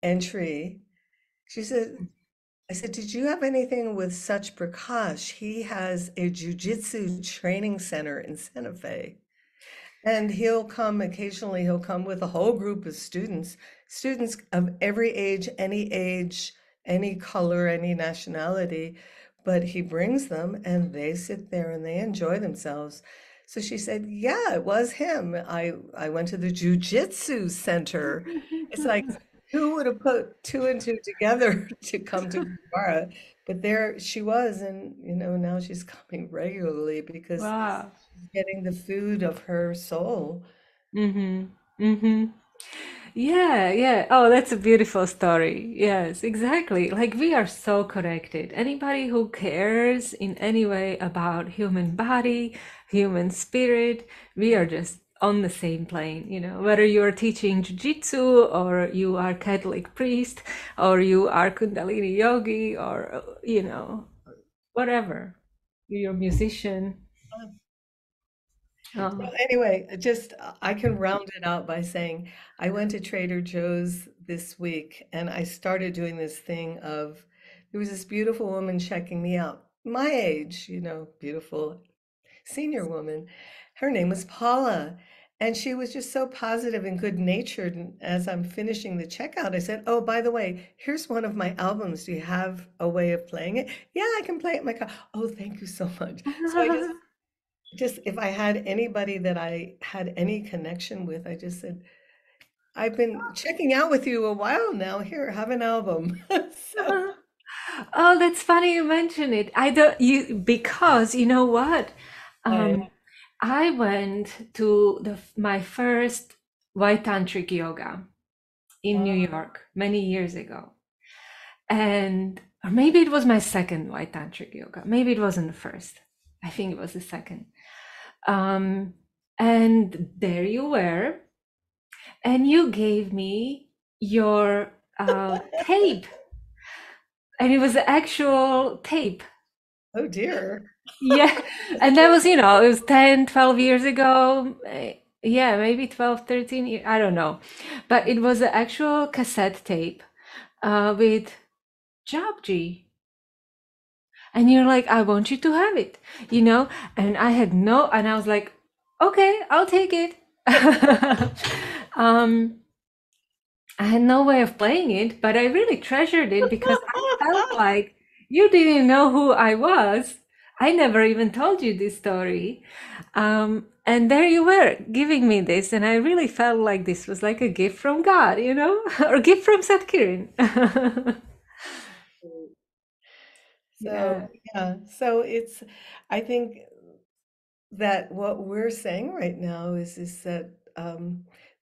entry. She said, I said, "Did you have anything with Such Prakash? He has a jujitsu training center in Santa Fe." And he'll come occasionally, he'll come with a whole group of students, students of every age, any color, any nationality, but he brings them and they sit there and they enjoy themselves. So she said, "Yeah, it was him. I went to the jujitsu center." It's like, who would have put two and two together to come to Guevara? But there she was, and now she's coming regularly because Wow. getting the food of her soul. Mm-hmm. Mm-hmm. Yeah, yeah. Oh, that's a beautiful story. Yes, exactly. Like we are so connected. Anybody who cares in any way about human body, human spirit, we are just on the same plane, whether you are teaching jiu-jitsu or you are Catholic priest or you are Kundalini yogi or, whatever. You're a musician. Well, Oh. anyway, just I can round it out by saying I went to Trader Joe's this week and I started doing this thing of there was this beautiful woman checking me out, my age, beautiful senior woman. Her name was Paula, and she was just so positive and good-natured. And as I'm finishing the checkout, I said, "Oh, by the way, here's one of my albums. Do you have a way of playing it?" "Yeah, I can play it in my car." "Oh, thank you so much." So I just if I had anybody that I had any connection with, I just said, "I've been checking out with you a while now. Here, have an album." So Oh, that's funny you mention it. I don't you because you know what? I, Um, I went to my first White Tantric yoga in New uh, York many years ago. And or maybe it was my second White Tantric yoga. Maybe it wasn't the first. I think it was the second. Um, and there you were, and you gave me your tape, and it was the actual tape. oh dear. Yeah, and that was, it was 10, 12 years ago. Yeah, maybe 12, 13 years, I don't know. But it was an actual cassette tape with Jobji. And you're like, I want you to have it, And and I was like, okay, I'll take it. um, I had no way of playing it, but I really treasured it because I felt like you didn't know who I was. I never even told you this story. And there you were giving me this, and I really felt like this was like a gift from God, or a gift from Satkirin. So Yeah. yeah, so I think that what we're saying right now is that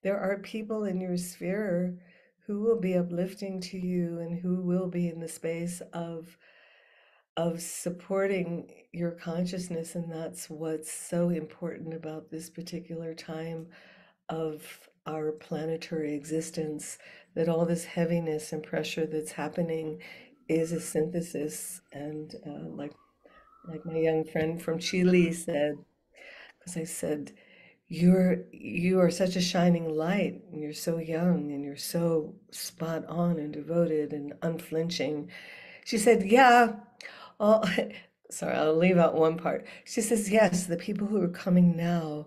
there are people in your sphere who will be uplifting to you and who will be in the space of supporting your consciousness, and that's what's so important about this particular time of our planetary existence, that all this heaviness and pressure that's happening is a synthesis. And like my young friend from Chile said, because I said, you are such a shining light, and you're so young, and you're so spot on and devoted and unflinching. She said, "Yeah, all, sorry, I'll leave out one part. She says, yes, the people who are coming now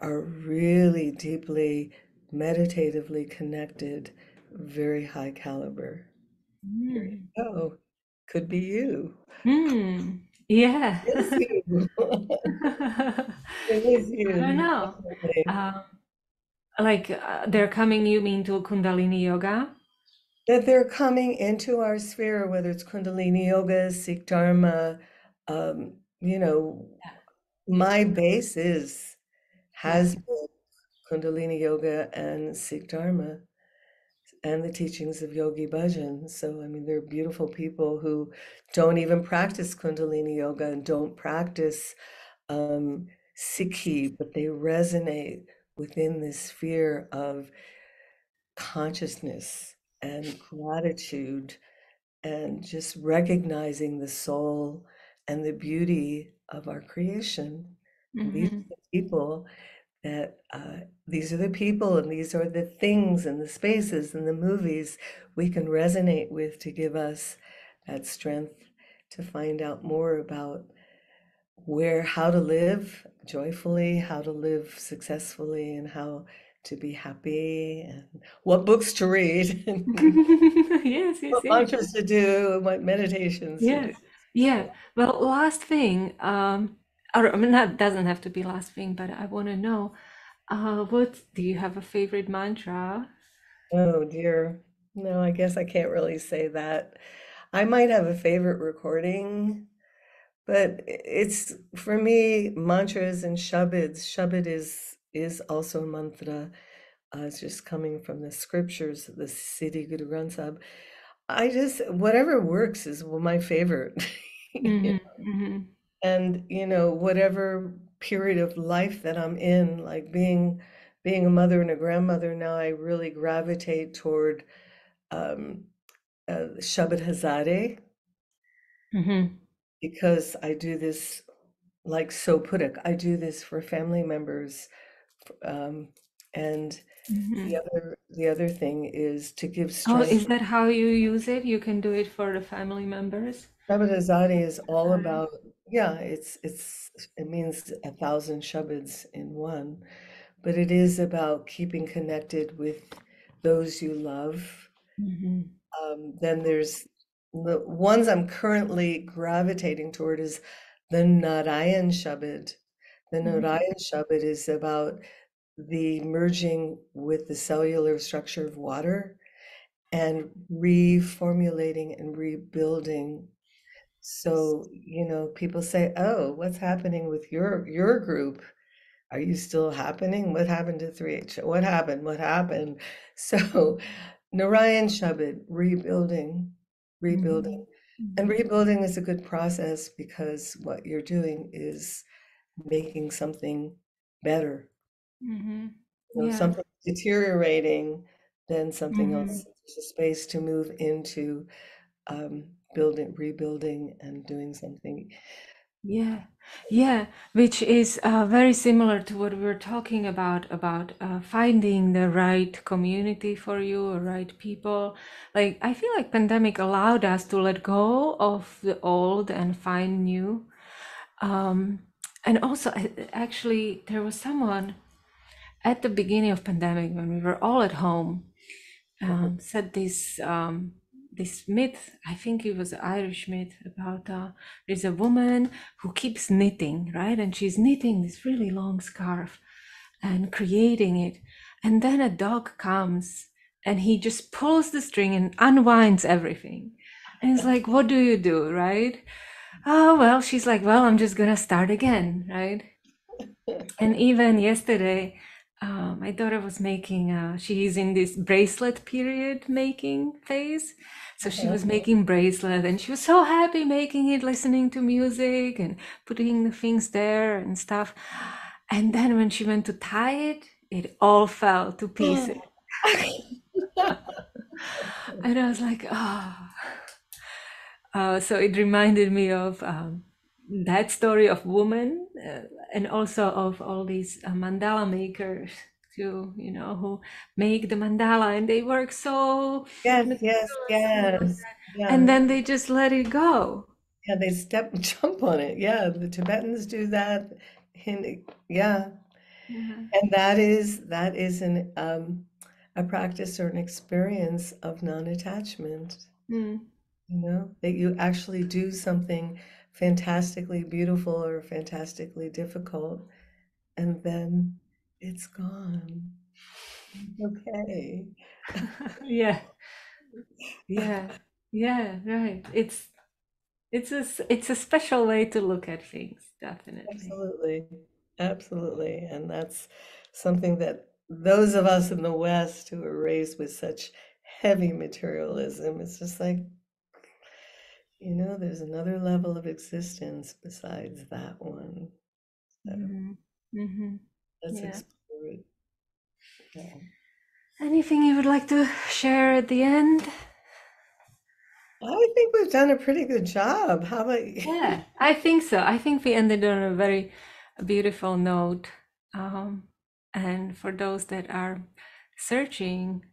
are really deeply meditatively connected, very high caliber. Here you Mm. go. Could be you. Mm. Yeah. It is you. I It is don't you, know. definitely. Um, like they're coming, you mean, to Kundalini yoga? That they're coming into our sphere, whether it's Kundalini Yoga, Sikh Dharma, you know, my base Yeah. has been Kundalini Yoga and Sikh Dharma and the teachings of Yogi Bhajan. So, I mean, they're beautiful people who don't even practice Kundalini Yoga and don't practice Sikhi, but they resonate within this sphere of consciousness and gratitude and just recognizing the soul and the beauty of our creation. And these Mm-hmm. are the people that these are the people and these are the things and the spaces and the movies we can resonate with to give us that strength to find out more about how to live joyfully, how to live successfully, and how to be happy, and what books to read, and Yes, yes, what yes. mantras to do, and what meditations to Yeah. do. Yeah. Well, last thing, or I mean, that doesn't have to be last thing, but I want to know, what do you have a favorite mantra? Oh dear. No, I guess I can't really say that. I might have a favorite recording, but it's for me mantras and shabads. Shabad is also a mantra. It's just coming from the scriptures, the Siddhi Guru Granth Sahib. I just whatever works is my favorite. You Mm-hmm. know? Mm-hmm. And whatever period of life that I'm in, like being a mother and a grandmother now, I really gravitate toward um, Shabad Hazare Mm-hmm. because I do this like so Pudak. I do this for family members, um, and Mm-hmm. the other thing is to give Oh, strength. is that how you use it? You can do it for the family members? Shabad Hazare is all Sorry. about, yeah, it means 1,000 shabads in one, but it is about keeping connected with those you love. Mm-hmm. Then there's the ones I'm currently gravitating toward is the Narayan Shabad. The Mm-hmm. Narayan Shabad is about the merging with the cellular structure of water and reformulating and rebuilding. So, people say, "Oh, what's happening with your group? Are you still happening? What happened to 3H? What happened? What happened?" So, Narayan Shabad, rebuilding, rebuilding. Mm-hmm. And Mm-hmm. rebuilding is a good process because what you're doing is making something better. Mm-hmm. So if Yeah. something's deteriorating, then something Mm-hmm. else, there's a space to move into building, rebuilding, and doing something. Yeah, yeah, which is very similar to what we were talking about finding the right community for you, or right people. Like I feel like pandemic allowed us to let go of the old and find new. Um, and also, actually, there was someone at the beginning of pandemic when we were all at home said this myth. I think it was an Irish myth about there's a woman who keeps knitting, right? And she's knitting this really long scarf and creating it. And then a dog comes and he just pulls the string and unwinds everything. And it's like, what do you do, right? Oh, well, she's like, well, I'm just gonna start again, right? And even yesterday, my daughter was making, she's in this bracelet period making phase. So she was making bracelet and she was so happy making it, listening to music and putting the things there and stuff. And then when she went to tie it, it all fell to pieces. And I was like, oh. So it reminded me of that story of woman and also of all these mandala makers too, who make the mandala and they work so Yes, yes, meticulously on yes. that, and Yeah, then they just let it go. Yeah, they step and jump on it. Yeah, the Tibetans do that. Yeah, Yeah. and that is a practice or an experience of non-attachment. Mm. That you actually do something fantastically beautiful or fantastically difficult, and then it's gone. Okay. Yeah. Yeah. Yeah. Right. It's a special way to look at things, definitely. Absolutely. Absolutely. And that's something that those of us in the West who are raised with such heavy materialism, it's just like, there's another level of existence besides that one. So Hmm. Hmm. let's Yeah. explore it. Yeah. Anything you would like to share at the end? I think we've done a pretty good job. How about you? Yeah, I think so. I think we ended on a very beautiful note. Um, and for those that are searching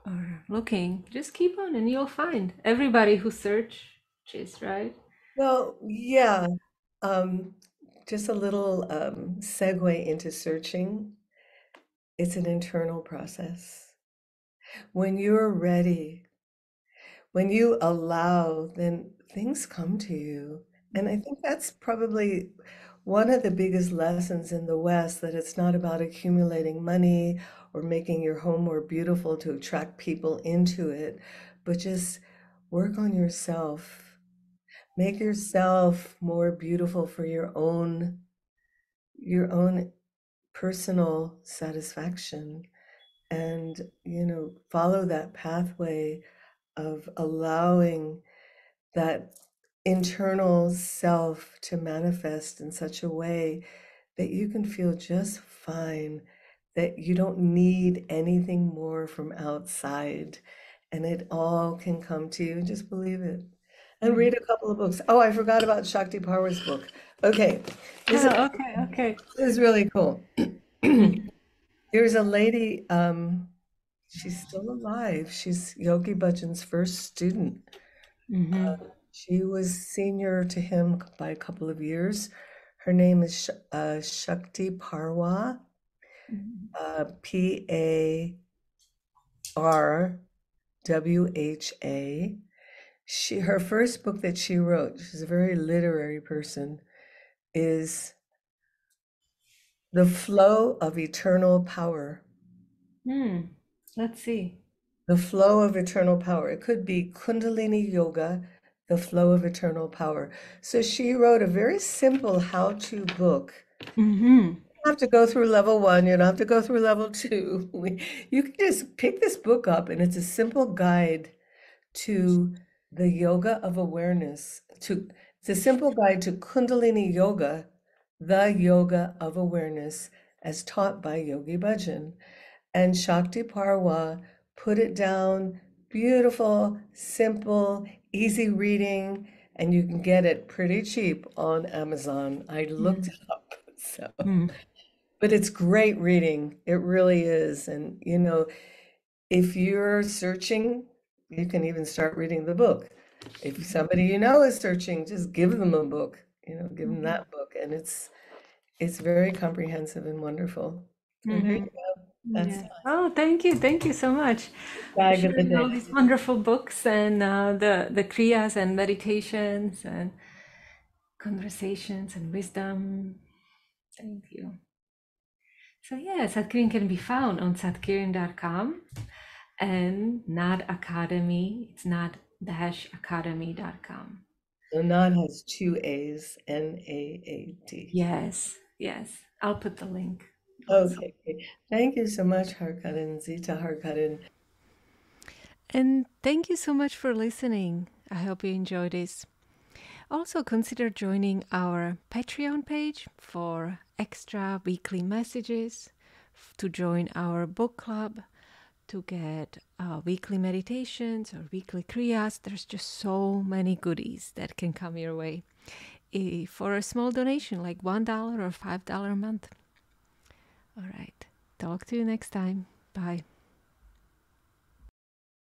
or looking, just keep on and you'll find everybody who searches, right? Well, yeah. Um, just a little segue into searching. It's an internal process. When you're ready, when you allow, then things come to you. And I think that's probably one of the biggest lessons in the West, that it's not about accumulating money or making your home more beautiful to attract people into it, but just work on yourself. Make yourself more beautiful for your own personal satisfaction, and follow that pathway of allowing that internal self to manifest in such a way that you can feel just fine, that you don't need anything more from outside, and it all can come to you. Just believe it. And read Mhm. a couple of books. Oh, I forgot about Shakti Parwa's book. Okay, this is, Oh, okay, okay. this is really cool. Mhm. There's a lady, she's still alive. She's Yogi Bhajan's first student. Mhm. She was senior to him by a couple of years. Her name is Shakti Parwha, Mhm. Parwha. Her first book that she wrote, she's a very literary person, is The Flow of Eternal Power. Hmm. Let's see. The Flow of Eternal Power. It could be Kundalini Yoga, The Flow of Eternal Power. So she wrote a very simple how-to book. Mm-hmm. You don't have to go through level one, you don't have to go through level two. You can just pick this book up, and it's a simple guide to the yoga of awareness. It's a simple guide to Kundalini Yoga, the yoga of awareness, as taught by Yogi Bhajan. And Shakti Parwha put it down, beautiful, simple, easy reading, and you can get it pretty cheap on Amazon. I looked it up. So, Mm-hmm. but it's great reading. It really is. And if you're searching, you can even start reading the book. If somebody is searching, just give them a book, give them that book. And it's very comprehensive and wonderful. So there you Mm-hmm. go. That's Yeah. Oh, thank you. Thank you so much the for bag of the sharing all day. these wonderful books and the kriyas and meditations and conversations and wisdom. Thank you. So yeah, Satkirin can be found on satkirin.com and Naad Academy. It's naad-academy.com. So Naad has two A's, Naad. Yes, yes. I'll put the link also. Okay, great. Thank you so much, Harkaran, Zita Harkaran. And thank you so much for listening. I hope you enjoyed this. Also, consider joining our Patreon page for extra weekly messages, to join our book club, to get weekly meditations or weekly kriyas. There's just so many goodies that can come your way for a small donation like $1 or $5 a month. All right. Talk to you next time. Bye.